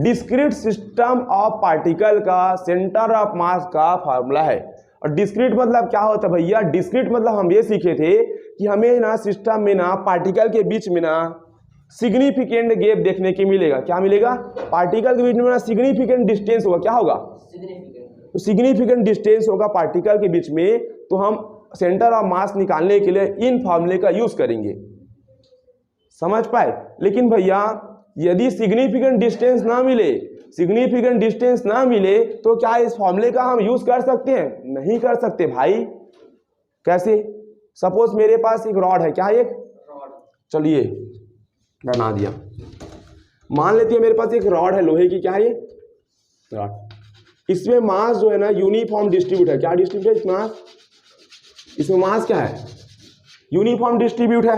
S1: डिस्क्रीट सिस्टम ऑफ पार्टिकल का सेंटर ऑफ मास का फॉर्मूला है। और डिस्क्रीट मतलब क्या होता है भैया? डिस्क्रीट मतलब हम ये सीखे थे कि हमें ना सिस्टम में ना पार्टिकल के बीच में ना सिग्निफिकेंट गैप देखने के मिलेगा। क्या मिलेगा? पार्टिकल के बीच में ना सिग्निफिकेंट डिस्टेंस होगा। क्या होगा? तो सिग्निफिकेंट डिस्टेंस होगा पार्टिकल के बीच में, तो हम सेंटर ऑफ मास निकालने के लिए इन फॉर्मूले का यूज करेंगे। समझ पाए? लेकिन भैया यदि सिग्निफिकेंट डिस्टेंस ना मिले तो क्या इस फॉर्मूले का हम यूज कर सकते हैं? नहीं कर सकते भाई। कैसे? सपोज मेरे पास एक रॉड है, क्या है? एक रॉड, चलिए बना दिया। मान लेते हैं मेरे पास एक रॉड है लोहे की, क्या है ये? रॉड। इसमें मास जो है ना यूनिफॉर्म डिस्ट्रीब्यूट है। क्या डिस्ट्रीब्यूट है मास? इसमें मास क्या है? यूनिफॉर्म डिस्ट्रीब्यूट है।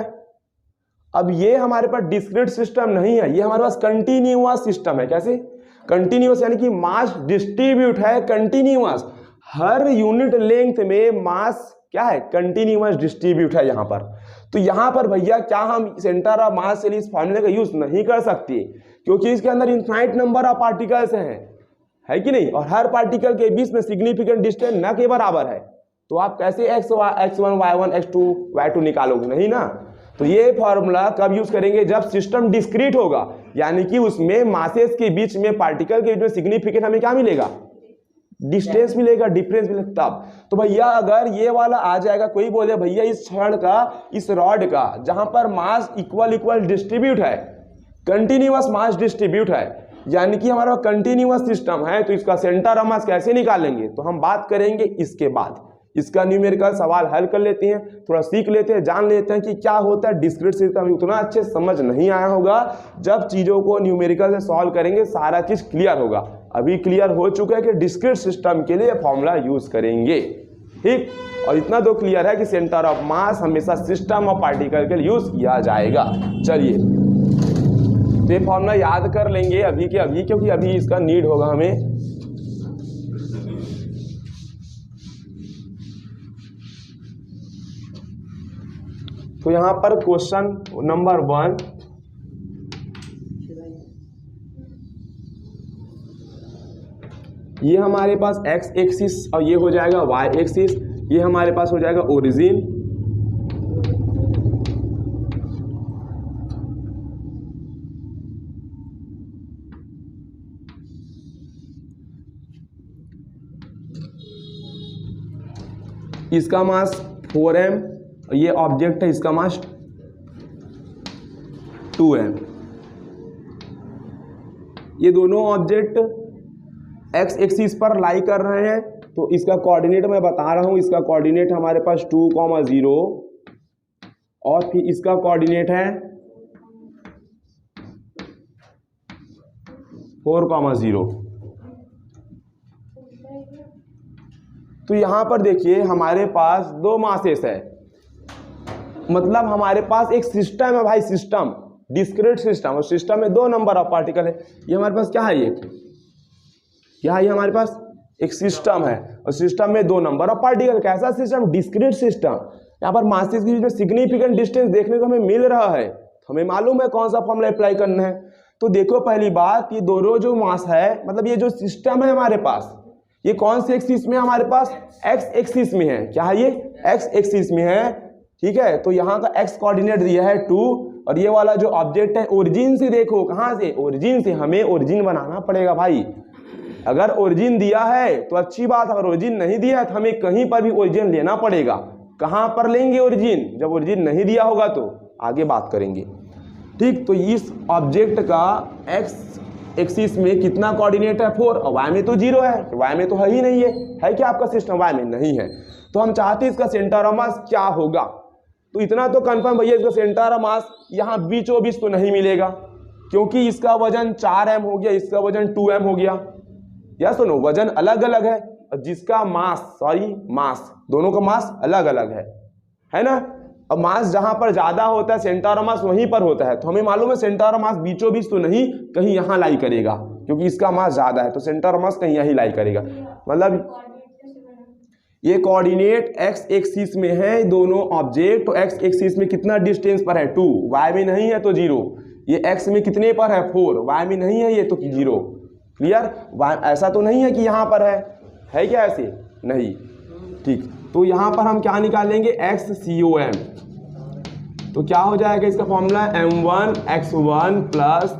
S1: अब ये हमारे पास डिस्क्रीट सिस्टम नहीं है, ये हमारे पास कंटिन्यूअस सिस्टम है। कैसे? कंटिन्यूअस यानी कि मास डिस्ट्रीब्यूट है कंटिन्यूअस, हर यूनिट लेंथ में मास क्या है? कंटिन्यूअस डिस्ट्रीब्यूट है यहाँ पर। तो यहाँ पर भैया क्या हम सेंटर ऑफ मास से इस फॉर्मूले का यूज नहीं कर सकते, क्योंकि इसके अंदर इनफाइनाइट नंबर ऑफ पार्टिकल्स हैं, है कि नहीं? और हर पार्टिकल के बीच में सिग्निफिकेंट डिस्टेंस न के बराबर है। तो आप कैसे x1 y1 x2 y2 निकालोगे? नहीं ना। तो ये फॉर्मूला कब यूज करेंगे? जब सिस्टम डिस्क्रीट होगा, यानी कि उसमें मासेस के बीच में पार्टिकल के बीच में सिग्निफिकेंट हमें क्या मिलेगा? डिस्टेंस मिलेगा, डिफरेंस मिलेगा तब। तो भैया अगर ये वाला आ जाएगा, कोई बोले भैया इस छड़ का, इस रॉड का जहां पर मास इक्वल डिस्ट्रीब्यूट है, कंटिन्यूअस मास डिस्ट्रीब्यूट है, यानी कि हमारा कंटिन्यूअस सिस्टम है, तो इसका सेंटर ऑफ मास कैसे निकालेंगे? तो हम बात करेंगे इसके बाद। इसका न्यूमेरिकल सवाल हल कर लेते हैं, थोड़ा सीख लेते हैं, जान लेते हैं कि क्या होता है डिस्क्रीट सिस्टम। उतना अच्छे समझ नहीं आया होगा, जब चीज़ों को न्यूमेरिकल से सॉल्व करेंगे सारा चीज़ क्लियर होगा। अभी क्लियर हो चुका है कि डिस्क्रीट सिस्टम के लिए फॉर्मूला यूज करेंगे, ठीक। और इतना तो क्लियर है कि सेंटर ऑफ मास हमेशा सिस्टम ऑफ पार्टिकल के लिए यूज किया जाएगा। चलिए तो ये फॉर्मूला याद कर लेंगे अभी के अभी, क्योंकि अभी इसका नीड होगा हमें। तो यहां पर क्वेश्चन नंबर 1, ये हमारे पास x एक्सिस और ये हो जाएगा y एक्सिस, ये हमारे पास हो जाएगा ओरिजिन, इसका मास 4m, ये ऑब्जेक्ट है, इसका मास 2m, ये दोनों ऑब्जेक्ट एक्स एक्सिस पर लाई कर रहे हैं, तो इसका कोऑर्डिनेट मैं बता रहा हूँ। इसका कोऑर्डिनेट हमारे पास 2,0 और फिर इसका कोऑर्डिनेट है 4,0। तो यहां पर देखिए हमारे पास दो मासेस है, मतलब हमारे पास एक सिस्टम है भाई, सिस्टम डिस्क्रीट सिस्टम, और सिस्टम में 2 नंबर ऑफ पार्टिकल है। ये हमारे पास क्या है, ये हमारे पास एक सिस्टम है और सिस्टम में 2 नंबर ऑफ पार्टिकल। कैसा सिस्टम, डिस्क्रीट सिस्टम। यहाँ पर मासेस के बीच में सिग्निफिकेंट डिस्टेंस देखने को हमें मिल रहा है, तो हमें मालूम है कौन सा फॉर्मूला अप्लाई करना है। तो देखो पहली बात, ये दोनों जो मास है, मतलब ये जो सिस्टम है हमारे पास, ये कौन से एक्सिस में हमारे पास, एक्स एक्सिस में है। क्या है ये, एक्स एक्सिस में है, ठीक है। तो यहाँ का एक्स कोऑर्डिनेट दिया है 2, और ये वाला जो ऑब्जेक्ट है ओरिजिन से, देखो कहाँ से, ओरिजिन से। हमें ओरिजिन बनाना पड़ेगा भाई। अगर ओरिजिन दिया है तो अच्छी बात, अगर ओरिजिन नहीं दिया है तो हमें कहीं पर भी ओरिजिन लेना पड़ेगा। कहाँ पर लेंगे ओरिजिन, जब ओरिजिन नहीं दिया होगा तो आगे बात करेंगे, ठीक। तो इस ऑब्जेक्ट का एक्स एक्सिस में कितना कोऑर्डिनेट है, 4, और वाई में तो 0 है, वाई में तो है ही नहीं है क्या आपका सिस्टम, वाई में नहीं है। तो हम चाहते हैं इसका सेंटर ऑफ मास क्या होगा। तो इतना तो कंफर्म भैया, इसका सेंटर ऑफ मास यहाँ बीचों बीच तो नहीं मिलेगा, क्योंकि इसका वजन 4m हो गया, इसका वजन 2m हो गया। या सुनो, वजन अलग अलग है, और जिसका मास मास दोनों का मास अलग अलग है ना। अब मास जहां पर ज्यादा होता है सेंटर ऑफ मास वहीं पर होता है, तो हमें मालूम है सेंटर ऑफ मास बीचों बीच तो नहीं, कहीं यहाँ लाई करेगा, क्योंकि इसका मास ज्यादा है, तो सेंटर ऑफ मास कहीं यहीं लाई करेगा। मतलब ये कोऑर्डिनेट एक्स एक्सिस में है दोनों ऑब्जेक्ट, तो एक्स एक्सिस में कितना डिस्टेंस पर है, 2, वाई में नहीं है तो 0। ये एक्स में कितने पर है, 4, वाई में नहीं है ये तो 0। क्लियर, ऐसा तो नहीं है कि यहाँ पर है क्या, ऐसे नहीं, ठीक। तो यहाँ पर हम क्या निकालेंगे, XCOM। तो क्या हो जाएगा इसका फॉर्मूला, M1x1 प्लस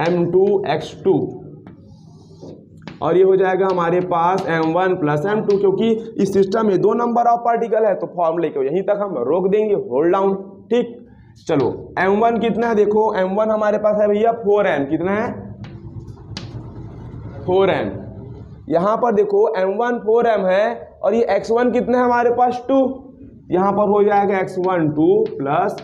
S1: M2x2, और ये हो जाएगा हमारे पास M1 प्लस M2, क्योंकि इस सिस्टम में 2 नंबर ऑफ पार्टिकल है, तो फॉर्मूले को यहीं तक हम रोक देंगे, होल्ड डाउन, ठीक। चलो M1 कितना है, देखो M1 हमारे पास है भैया 4m, कितना है 4m। यहाँ पर देखो M1 4m है, और ये x1 कितना है हमारे पास 2, यहाँ पर हो जाएगा x1 2 प्लस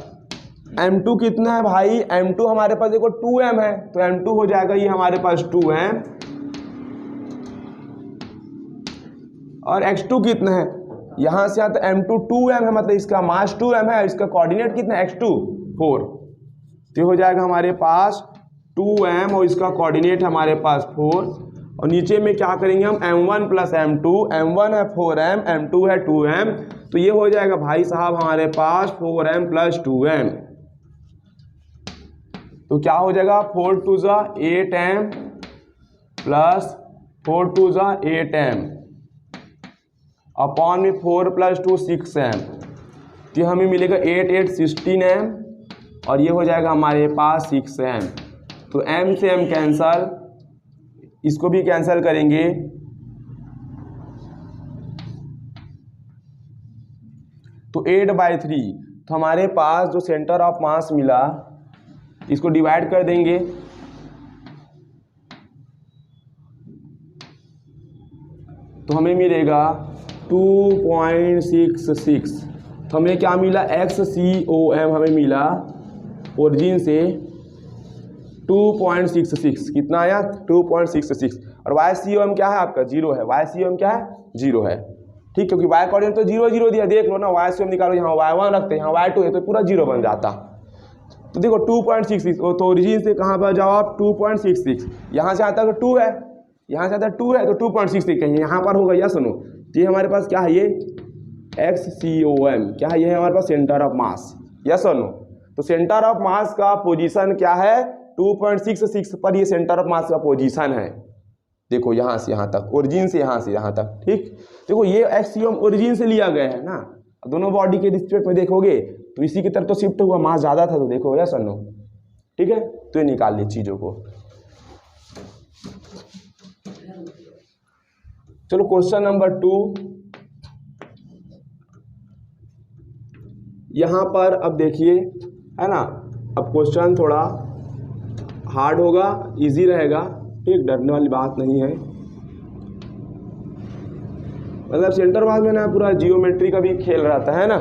S1: M2 कितना है भाई, M2 हमारे पास देखो 2m है, तो M2 हो जाएगा ये हमारे पास 2m, और x2 कितना है, यहाँ से आता M2 2m है, मतलब इसका मास 2m है, इसका कोऑर्डिनेट कितना है, x2 4। तो हो जाएगा हमारे पास 2m और इसका कोऑर्डिनेट हमारे पास 4, और नीचे में क्या करेंगे हम, M1 प्लस M2, M1 है 4m, M2 है 2m, तो ये हो जाएगा भाई साहब हमारे पास 4m प्लस 2m। तो क्या हो जाएगा, 4 2 जा 8m प्लस 4 2 जा 8m अपॉन में 4 प्लस 2 6m, तो हमें मिलेगा 8 8 16m, और ये हो जाएगा हमारे पास 6m। तो m से m कैंसल, इसको भी कैंसिल करेंगे, तो 8/3। तो हमारे पास जो सेंटर ऑफ मास मिला, इसको डिवाइड कर देंगे, तो हमें मिलेगा 2.66। तो हमें क्या मिला, XCOM हमें मिला ओरिजिन से 2.66, कितना आया 2.66, और YCOM क्या है आपका 0 है, YCOM क्या है 0 है, ठीक, क्योंकि Y कोऑर्डिनेट तो 0 0 दिया, देख लो ना, YCOM निकालो, यहाँ Y1 रखते हैं, यहाँ Y2 है, तो पूरा 0 बन जाता। तो देखो 2.66, तो ओरिजिन से कहाँ पर जाओ आप, 2.66, यहाँ से आता है 2 है, यहाँ से आता है 2 है, तो 2.66 कहीं यहाँ पर होगा। या सुनो, ये हमारे पास क्या है, ये XCOM क्या है, ये है हमारे पास सेंटर ऑफ मास। या सुनो, तो सेंटर ऑफ मास का पोजीशन क्या है, 2.66 पर ये सेंटर ऑफ मास का पोजीशन है। देखो यहाँ से यहाँ तक, ओरिजिन से यहाँ तक, ठीक। देखो ये XCOM ओरिजिन से लिया गया है ना, दोनों बॉडी के रिस्पेक्ट में देखोगे तो इसी की तरफ तो शिफ्ट हुआ, मास ज़्यादा था, तो देखो या सुनो, ठीक है। तो ये निकाल ली चीज़ों को। चलो क्वेश्चन नंबर 2, यहाँ पर अब देखिए, है ना, अब क्वेश्चन थोड़ा हार्ड होगा, इजी रहेगा, ठीक, डरने वाली बात नहीं है। मतलब सेंटर मास में ना पूरा जियोमेट्री का भी खेल रहता है ना।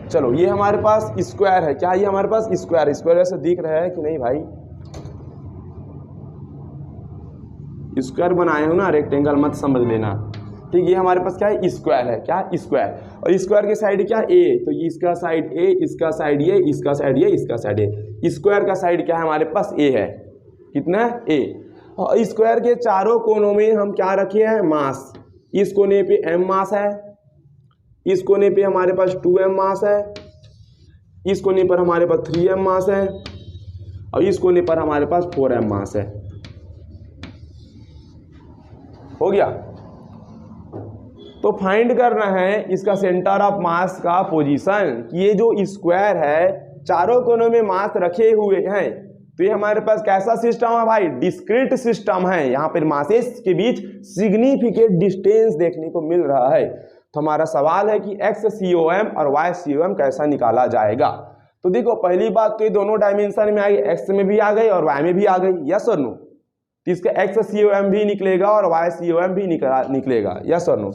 S1: चलो ये हमारे पास स्क्वायर है, क्या ये हमारे पास स्क्वायर, स्क्वायर ऐसे दिख रहा है कि नहीं भाई, स्क्वायर बनाए हो ना, रेक्टेंगल मत समझ लेना, ठीक। ये हमारे पास क्या है, स्क्वायर है, क्या स्क्वायर, और स्क्वायर की साइड क्या ए, तो ये इसका साइड ए, इसका साइड ये, इसका साइड ये, इसका साइड ए। स्क्वायर का साइड क्या है हमारे पास, ए है, कितना है, ए। और स्क्वायर के चारों कोनों में हम क्या रखे हैं, मास। इस कोने पे m मास है, इस कोने पे हमारे पास 2m मास है, इस कोने पर हमारे पास 3m मास है, और इस कोने पर हमारे पास 4m मास है। हो गया। तो फाइंड करना है इसका सेंटर ऑफ मास का पोजीशन, कि ये जो स्क्वायर है चारों कोनों में मास रखे हुए हैं, तो ये हमारे पास कैसा सिस्टम है भाई, डिस्क्रीट सिस्टम है। यहाँ पर मासेस के बीच सिग्निफिकेंट डिस्टेंस देखने को मिल रहा है। तो हमारा सवाल है कि XCOM और YCOM कैसा निकाला जाएगा। तो देखो पहली बात तो ये दोनों डायमेंशन में आ गई, x में भी आ गई और y में भी आ गई, यस और नो। तो इसका XCOM भी निकलेगा और YCOM भी निकलेगा, यस और नो।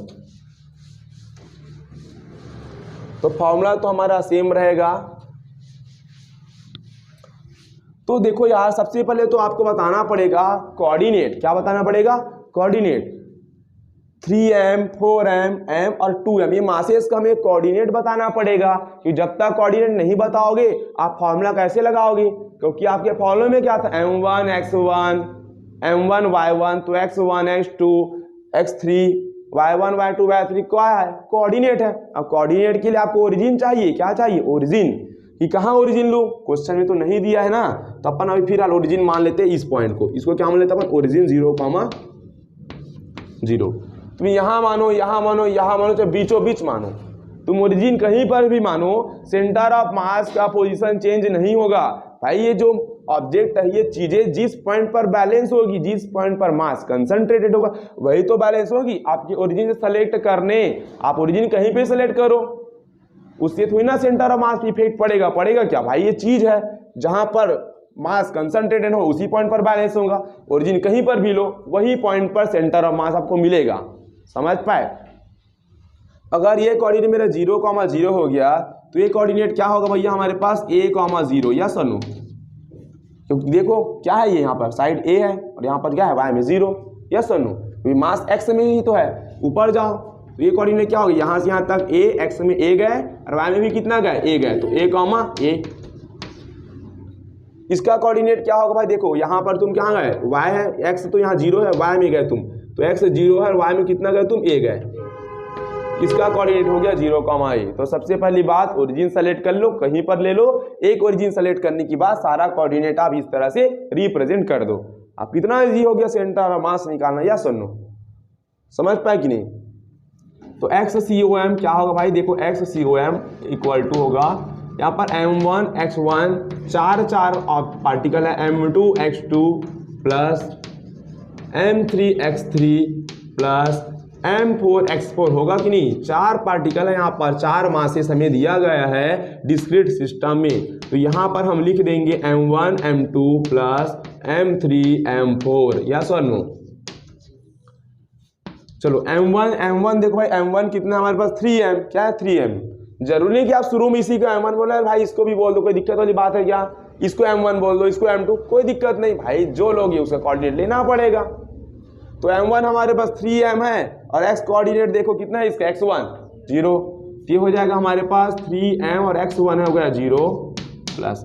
S1: तो फॉर्मूला तो हमारा सेम रहेगा। तो देखो यार, सबसे पहले तो आपको बताना पड़ेगा कोऑर्डिनेट, क्या बताना पड़ेगा, कोऑर्डिनेट। 3m 4m m और 2m, ये मासेस का हमें कोऑर्डिनेट बताना पड़ेगा, कि जब तक कोऑर्डिनेट नहीं बताओगे आप फॉर्मूला कैसे लगाओगे, क्योंकि आपके फॉर्मूले में क्या था, m1 x1 m1 y1, तो x1 x2 x3 y1 y2 y3 क्या है, कोऑर्डिनेट है। अब कोऑर्डिनेट के लिए आपको ओरिजिन चाहिए, क्या चाहिए, ओरिजिन, कि कहाँ ओरिजिन लो, क्वेश्चन में तो नहीं दिया है ना, तो अपन अभी फिलहाल ओरिजिन मान लेते हैं इस पॉइंट को, इसको क्या मान लेते हैं अपन, ओरिजिन 0,0। तुम यहाँ मानो, यहाँ मानो, यहाँ मानो, तो बीचों बीच मानो, तुम ओरिजिन कहीं पर भी मानो, सेंटर ऑफ मास का पोजीशन चेंज नहीं होगा भाई। ये जो ऑब्जेक्ट है, ये चीजें जिस पॉइंट पर बैलेंस होगी, जिस पॉइंट पर मास कंसंट्रेटेड होगा वही तो बैलेंस होगी। आपकी ओरिजिन से सेलेक्ट करने, आप ओरिजिन कहीं पे सेलेक्ट करो, उससे थोड़ी ना सेंटर ऑफ मास इफेक्ट पड़ेगा, पड़ेगा क्या भाई, ये चीज है जहां पर मास कंसंट्रेटेड हो उसी पॉइंट पर बैलेंस होगा। ओरिजिन कहीं पर भी लो, वही पॉइंट पर सेंटर ऑफ मास आपको मिलेगा, समझ पाए। अगर ये कोऑर्डिनेट मेरा 0,0 हो गया, तो ये कोऑर्डिनेट क्या होगा भैया हमारे पास, a,0, या सनु, क्योंकि देखो क्या है, ये यहाँ पर साइड a है और यहाँ पर क्या है, y में 0, या सनु, मास x में ही तो है। ऊपर जाओ तो ये कोऑर्डिनेट क्या होगा, यहाँ से यहाँ तक a, x में a गए और y में भी कितना गए, a गए, तो a,a। इसका कोऑर्डिनेट क्या होगा भाई, देखो यहाँ पर तुम कहाँ गए, y है, x तो यहाँ 0 है, y में गए तुम, तो x 0 है और y में कितना गए तुम, a गए। इसका कोऑर्डिनेट हो गया 0,a। तो सबसे पहली बात, ओरिजिन सेलेक्ट कर लो, कहीं पर ले लो, एक ओरिजिन सेलेक्ट करने के बाद सारा कोऑर्डिनेट आप इस तरह से रिप्रेजेंट कर दो। अब कितना इजी हो गया सेंटर ऑफ मास निकालना, या सुनो, समझ पाए कि नहीं। तो XCOM क्या होगा भाई, देखो XCOM इक्वल टू होगा यहाँ पर m1 x1, चार पार्टिकल है, m2 x2 plus m3 x3 plus m4 x4, होगा कि नहीं, 4 पार्टिकल है यहाँ पर, 4 मासेस हमें दिया गया है डिस्क्रीट सिस्टम में। तो यहाँ पर हम लिख देंगे m1 m2 plus m3 m4, yes और नो। चलो m1 देखो भाई, m1 कितना हमारे पास 3m, क्या है 3m। जरूरी नहीं कि आप शुरू में इसी को m1 बोला है भाई, इसको भी बोल दो, कोई दिक्कत वाली बात है क्या, इसको m1 बोल दो, इसको m2, कोई दिक्कत नहीं भाई, जो लोग उसका कोऑर्डिनेट लेना पड़ेगा। तो m1 हमारे पास 3m है और x कोऑर्डिनेट देखो कितना है इसका, x1 0, ये हो जाएगा हमारे पास 3m और x1 हो गया 0 प्लस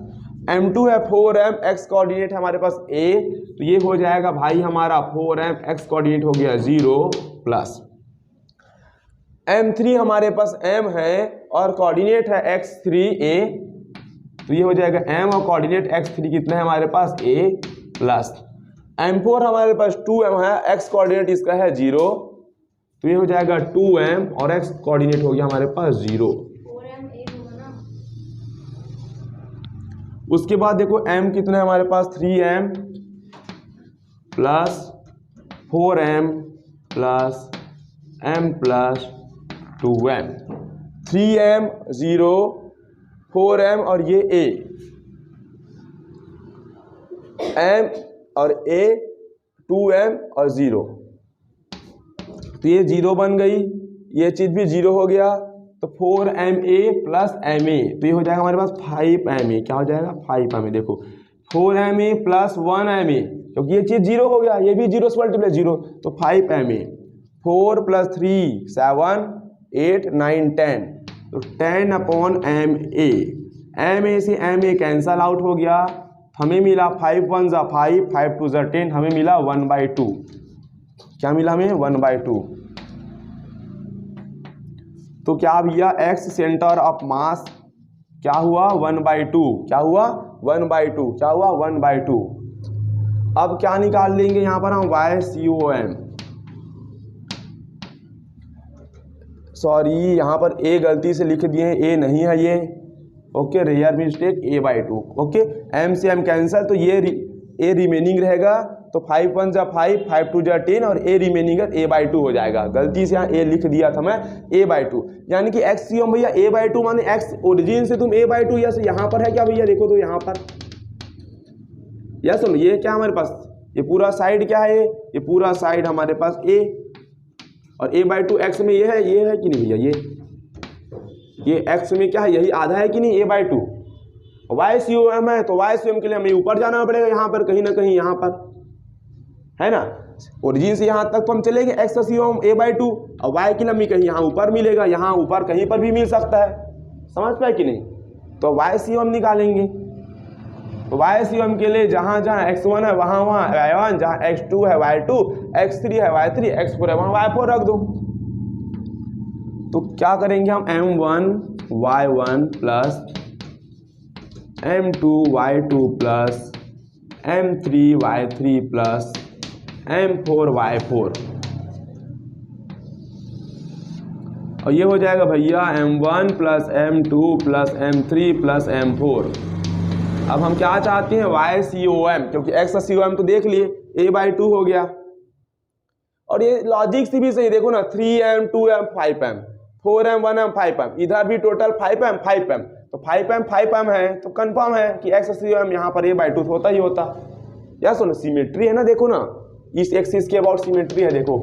S1: m2 है 4m, x कोऑर्डिनेट हमारे पास a, तो ये हो जाएगा भाई हमारा 4m, x कोऑर्डिनेट हो गया 0 प्लस m3 हमारे पास m है और कोऑर्डिनेट है x3a, तो ये हो जाएगा m और कोऑर्डिनेट x3 कितना है हमारे पास a प्लस m4 हमारे पास 2m है, x कोऑर्डिनेट इसका है 0, तो ये हो जाएगा 2m और x कोऑर्डिनेट हो गया हमारे पास 0। उसके बाद देखो m कितना है हमारे पास 3m plus 4m plus m plus 2m, 3m 0 4m और ये a, m और A 2m और 0, तो ये 0 बन गई, ये चीज़ भी 0 हो गया, तो 4ma प्लस ma, तो ये हो जाएगा हमारे पास 5ma। क्या हो जाएगा 5ma। देखो 4ma प्लस 1ma, क्योंकि ये चीज़ 0 हो गया, ये भी 0 से मल्टीप्लाई 0, तो 5ma। 4 + 3 7 8 9 10, तो 10/ma। ma से ma कैंसल आउट हो गया, हमें मिला 5 1 = 5, 5 2 = 10, हमें मिला 1/2। क्या मिला हमें 1/2। तो क्या भैया x सेंटर ऑफ मास क्या हुआ 1/2, क्या हुआ 1/2, क्या हुआ 1/2। अब क्या निकाल लेंगे यहाँ पर हम YCOM, सॉरी यहाँ पर a गलती से लिख दिए, a नहीं है ये, okay, rare mistake, a/2, okay. m से m कैंसल, तो ये a रिमेनिंग रहेगा, तो 5 1 = 5, 5 2 = 10, और a रिमेनिंग a/2 हो जाएगा। गलती से यहाँ a लिख दिया था मैं, a/2, यानी कि XCOM भैया a/2 माने x ओरिजिन से तुम a/2, यस यहाँ पर है क्या भैया, देखो तो यहाँ पर, यस सुनो, ये क्या हमारे पास, ये पूरा साइड क्या है, ये पूरा साइड हमारे पास a, और a/2 x में ये है कि नहीं भैया, ये x में क्या है, यही आधा है कि नहीं a/2। YCOM है, तो YCOM के लिए हमें ऊपर जाना पड़ेगा, यहाँ पर कहीं ना कहीं, यहाँ पर है ना, ओरिजिन से यहाँ तक तो हम चलेंगे XCOM a/2, और y की लंबी कहीं यहाँ ऊपर मिलेगा, यहाँ ऊपर कहीं पर भी मिल सकता है, समझ पाए कि नहीं। तो YCOM निकालेंगे, तो YCOM के लिए जहाँ जहाँ x1 है वहाँ वहाँ y1, जहाँ x2 है y2, x3 है y3, x4 है वहाँ y4 रख दो। तो क्या करेंगे हम, m1 y1 plus m2 y2 plus m3 y3 plus m4 y4, और ये हो जाएगा भैया m1 plus m2 plus m3 plus m4। अब हम क्या चाहते हैं YCOM, क्योंकि XCOM तो देख लिए a/2 हो गया, और ये लॉजिक से भी सही, देखो ना 3m 2m 5m 4m 1m 5m, इधर भी टोटल 5m 5m, तो 5m 5m है, तो कंफर्म है कि XCOM यहाँ पर a/2 होता ही होता। या सुनो सिमेट्री है ना, देखो ना इस एक्सिस के अबाउट सिमेट्री है, देखो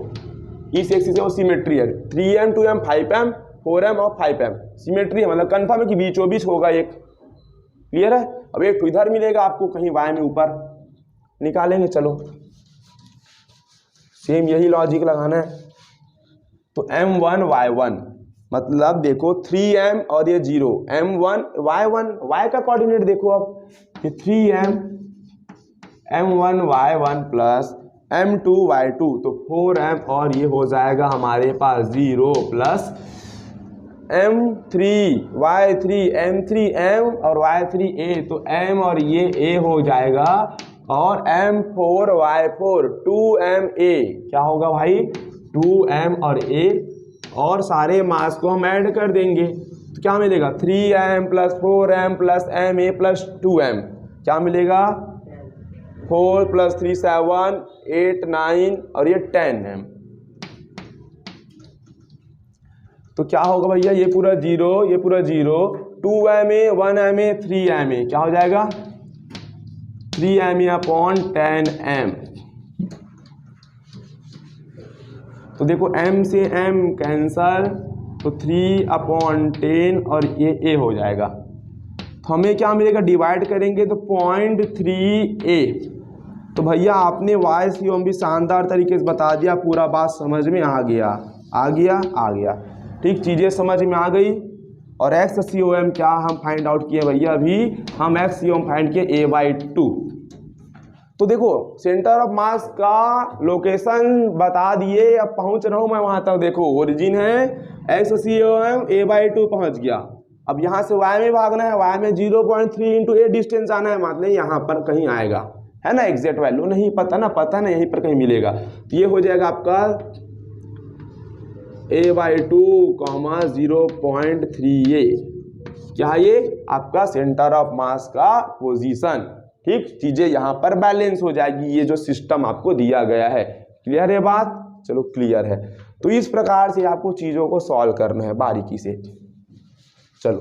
S1: इस एक्सिस के सिमेट्री है, 3m 2m 5m 4m और 5m सिमेट्री है, मतलब कंफर्म है कि बीचों बीच होगा एक, क्लियर है। अब एक तो इधर मिलेगा आपको कहीं y में ऊपर, निकालेंगे, चलो सेम यही लॉजिक लगाना है। तो m1 y1 मतलब देखो 3m और ये 0, m1 y1, y का कोऑर्डिनेट देखो, अब ये 3m m1 y1 plus m2 y2, तो 4m, और ये हो जाएगा हमारे पास 0 plus m3 y3 m3 m और y3 a, तो m और ये a हो जाएगा, और m4 y4 2ma, क्या होगा भाई 2m और a, और सारे मास को हम ऐड कर देंगे, तो क्या मिलेगा 3m plus 4m plus ma plus 2m, क्या मिलेगा 4 + 3 7 8 9 और ये 10m, तो क्या होगा भैया, ये पूरा 0, ये पूरा 0, 2ma 1ma 3ma, क्या हो जाएगा 3ma/10m। तो देखो m से m कैंसल, तो 3/10 और ये a हो जाएगा, तो हमें क्या मिलेगा, डिवाइड करेंगे तो 0.3a। तो भैया आपने YCOM भी शानदार तरीके से बता दिया, पूरा बात समझ में आ गया, आ गया, आ गया, ठीक, चीज़ें समझ में आ गई। और XCOM क्या हम फाइंड आउट किए भैया, अभी हम XCOM फाइंड किए a/2। तो देखो सेंटर ऑफ मास का लोकेशन बता दिए, अब पहुंच रहा हूं मैं वहां तक, देखो ओरिजिन है XCOM a/2 पहुंच गया, अब यहाँ से y में भागना है, y में 0.3 × a डिस्टेंस आना है, मतलब यहाँ पर कहीं आएगा, है ना, एग्जैक्ट वैल्यू नहीं पता ना, पता ना यहीं पर कहीं मिलेगा, तो ये हो जाएगा आपका a/2, 0.3a, क्या ये आपका सेंटर ऑफ मास का पोजीशन, ठीक, चीजें यहाँ पर बैलेंस हो जाएगी, ये जो सिस्टम आपको दिया गया है, क्लियर है बात, चलो क्लियर है। तो इस प्रकार से आपको चीजों को सॉल्व करना है बारीकी से। चलो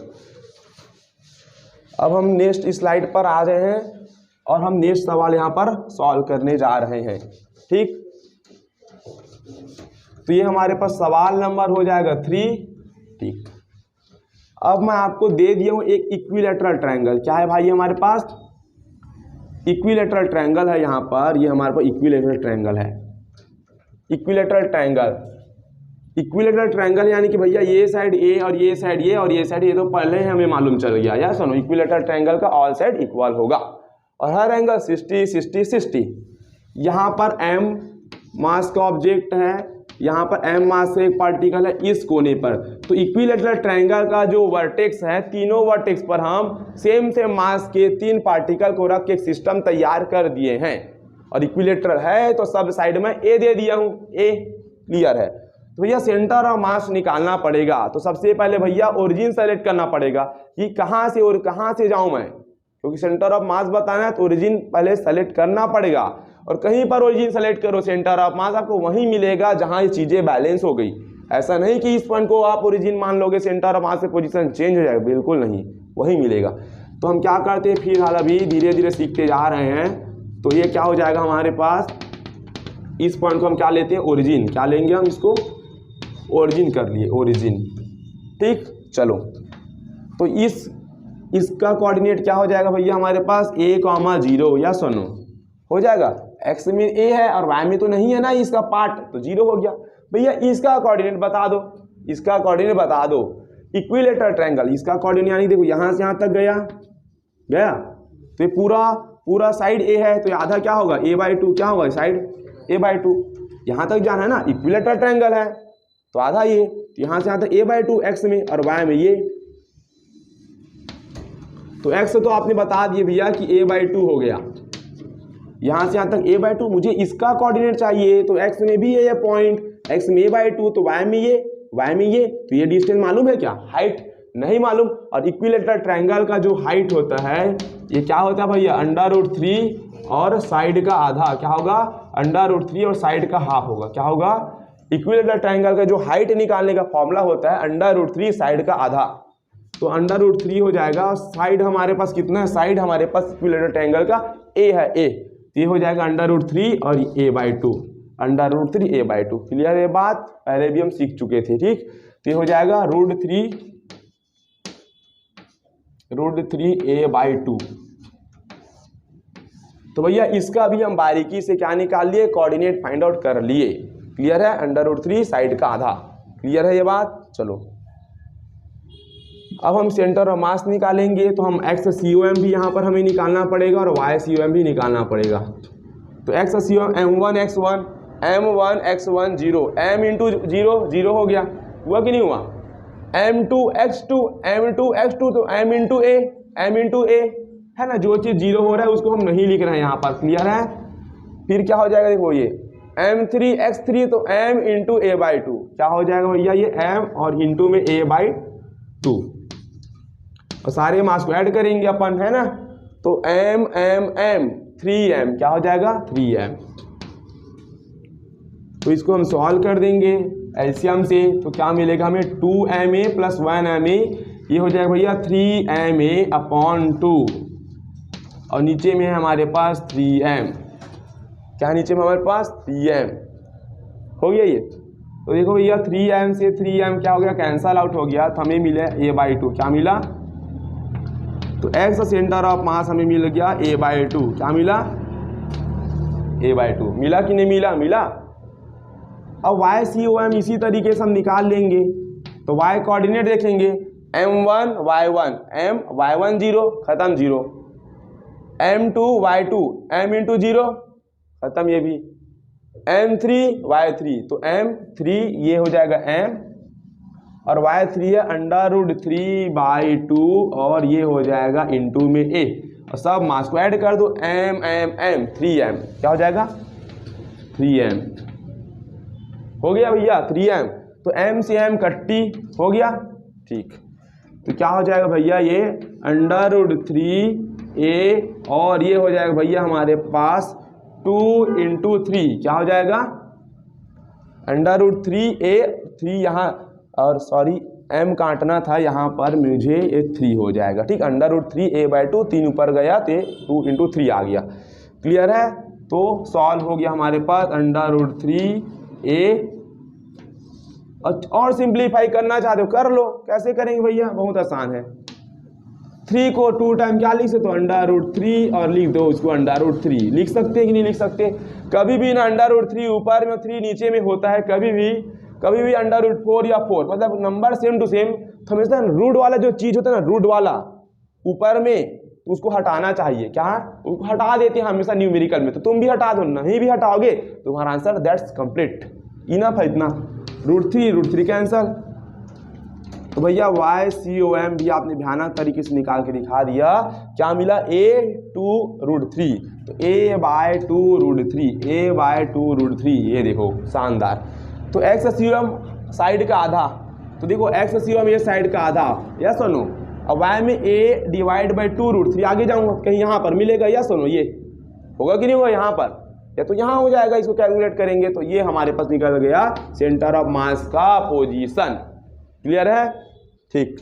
S1: अब हम नेक्स्ट स्लाइड पर आ रहे हैं। और हम नेक्स्ट सवाल यहाँ पर सॉल्व करने जा रहे हैं। ठीक, तो ये हमारे पास सवाल नंबर हो जाएगा 3। ठीक, अब मैं आपको दे दिया हूँ एक इक्विलेटरल ट्रायंगल। क्या है भाई हमारे पास? इक्विलेटरल ट्रायंगल है यहाँ पर। ये हमारे पास इक्विलेटरल ट्रायंगल है। इक्विलेटरल ट्रायंगल, इक्विलेटरल ट्रायंगल यानी कि भैया ये साइड ए और ये साइड ये और ये साइड ये तो पहले ही हमें मालूम चल गया। या सुनो, इक्विलेटरल ट्रायंगल का ऑल साइड इक्वल होगा और हर एंगल 60 60 60। यहाँ पर m मास का ऑब्जेक्ट है, यहाँ पर m मास से एक पार्टिकल है इस कोने पर। तो इक्विलेटरल ट्रायंगल का जो वर्टेक्स है, तीनों वर्टेक्स पर हम सेम मास के 3 पार्टिकल को रख के एक सिस्टम तैयार कर दिए हैं। और इक्विलेटरल है तो सब साइड में a दे दिया हूँ, a क्लियर है। तो भैया सेंटर ऑफ मास निकालना पड़ेगा। तो सबसे पहले भैया ओरिजिन सेलेक्ट करना पड़ेगा कि कहाँ से और कहाँ से जाऊँ मैं, क्योंकि सेंटर ऑफ मास बताना है तो ओरिजिन पहले सेलेक्ट करना पड़ेगा। और कहीं पर ओरिजिन सेलेक्ट करो सेंटर ऑफ मास, आपको वहीं मिलेगा जहाँ ये चीज़ें बैलेंस हो गई। ऐसा नहीं कि इस पॉइंट को आप ओरिजिन मान लोगे सेंटर ऑफ मास से पोजीशन चेंज हो जाएगा, बिल्कुल नहीं, वहीं मिलेगा। तो हम क्या करते हैं फिर हाल अभी धीरे धीरे सीखते जा रहे हैं। तो ये क्या हो जाएगा हमारे पास, इस पॉइंट को हम क्या लेते हैं ओरिजिन, क्या लेंगे हम इसको ओरिजिन कर लिए, ओरिजिन। ठीक, चलो तो इसका कोऑर्डिनेट क्या हो जाएगा भैया हमारे पास a,0 या सुनो हो जाएगा। x में a है और y में तो नहीं है ना इसका पार्ट, तो 0 हो गया। भैया इसका कोऑर्डिनेट बता दो, इसका कोऑर्डिनेट बता दो। इक्विलेटरल ट्रायंगल, इसका कोऑर्डिनेट यानी देखो यहाँ से यहाँ तक गया तो ये पूरा साइड a है, तो आधा क्या होगा a/2, क्या होगा साइड a/2। यहाँ तक जाना है ना, इक्विलेटरल ट्रायंगल है तो आधा ये, तो यहाँ से यहाँ तक a/2 x में और y में ये। तो x तो आपने बता दिए भैया कि a/2 हो गया, यहाँ से यहाँ तक a/2। मुझे इसका कोऑर्डिनेट चाहिए तो x में भी ये पॉइंट, x में a/2 तो y में ये, तो ये डिस्टेंस मालूम है क्या? हाइट नहीं मालूम। और इक्विलेटरल ट्रायंगल का जो हाइट होता है ये क्या होता है भैया √3 और साइड का आधा, क्या होगा √3 और साइड का हाफ होगा। क्या होगा? इक्विलेटरल ट्रायंगल का जो हाइट निकालने का फॉर्मूला होता है √3 साइड का आधा, तो √3 हो जाएगा। और साइड हमारे पास कितना है? साइड हमारे पास इक्विलेटरल ट्रायंगल का a है, a, तो ये हो जाएगा √3 और a/2, √3 a/2। क्लियर है बात? पहले भी हम सीख चुके थे। ठीक, तो ये हो जाएगा √3 a/2। तो भैया इसका भी हम बारीकी से क्या निकाल लिए, कोऑर्डिनेट फाइंड आउट कर लिए। क्लियर है? √3 साइड का आधा। क्लियर है ये बात? चलो अब हम सेंटर ऑफ मास निकालेंगे, तो हम x COM भी यहाँ पर हमें निकालना पड़ेगा और y COM भी निकालना पड़ेगा। तो x COM m1x1 0, m into 0 हो गया, हुआ कि नहीं हुआ? m2x2 तो m इंटू a है ना, जो चीज़ 0 हो रहा है उसको हम नहीं लिख रहे हैं यहाँ पर। क्लियर है? फिर क्या हो जाएगा देखो, ये m3x3 तो m इंटू a/2, क्या हो जाएगा भैया ये m और इंटू में a/2, और सारे मास को ऐड करेंगे अपन, है ना, तो m 3m, क्या हो जाएगा 3m। तो इसको हम सॉल्व कर देंगे एलसीएम से, तो क्या मिलेगा हमें 2ma + 1ma, ये हो जाएगा भैया 3ma/2, और नीचे में है हमारे पास 3m, क्या नीचे में हमारे पास 3m हो गया ये। तो देखो भैया 3m से 3m क्या हो गया, कैंसल आउट हो गया, तो हमें मिला a/2। क्या मिला? तो x सेंटर ऑफ मास हमें मिल गया a/2, क्या मिला a/2, मिला कि नहीं मिला? मिला। अब y COM इसी तरीके से हम निकाल लेंगे, तो y कोऑर्डिनेट देखेंगे m1 y1, m y1 0 खत्म 0, m2 y2 m इंटू 0 खत्म, ये भी m3 y3 तो m3 ये हो जाएगा m और y3 है √3/2 और ये हो जाएगा इंटू में a, और सब मास को ऐड कर दो m 3m, क्या हो जाएगा 3m हो गया भैया 3m। तो m से m कट्टी हो गया। ठीक, तो क्या हो जाएगा भैया ये √3a और ये हो जाएगा भैया हमारे पास 2 इंटू 3, क्या हो जाएगा √3a, 3 यहाँ और सॉरी m काटना था यहाँ पर मुझे, ये 3 हो जाएगा। ठीक, √3 a/2, 3 ऊपर गया तो 2 × 3 आ गया। क्लियर है? तो सॉल्व हो गया हमारे पास √3 a। और सिंप्लीफाई करना चाहते हो कर लो, कैसे करेंगे भैया, बहुत आसान है। 3 को 2 टाइम क्या लिख सकते हो, √3 और लिख दो उसको √3। लिख सकते हैं कि नहीं लिख सकते? कभी भी ना √3 ऊपर में 3 नीचे में होता है, कभी भी √4 या 4, मतलब नंबर सेम टू सेम। तो हमेशा रूट वाला जो चीज़ होता है ना, रूट वाला ऊपर में, तो उसको हटाना चाहिए। क्या? उसको हटा देते हैं हमेशा न्यूमेरिकल में। तो तुम भी हटा दो, नहीं भी हटाओगे तुम्हारा आंसर दैट्स कंप्लीट, इनफ है इतना। √3 कैंसल। तो भैया YCOM भी आपने भयानक तरीके से निकाल के दिखा दिया। क्या मिला? a/2√3। तो a/2√3, ये देखो शानदार। तो XCOM साइड का आधा, तो देखो XCOM ये साइड का आधा, यस और नो। अब y में a/2√3, आगे जाऊंगा कहीं यहाँ पर मिलेगा, यस और नो। ये होगा कि नहीं होगा यहाँ पर, या तो यहाँ हो जाएगा। इसको कैलकुलेट करेंगे तो ये हमारे पास निकल गया सेंटर ऑफ मास का पोजीशन। क्लियर है? ठीक।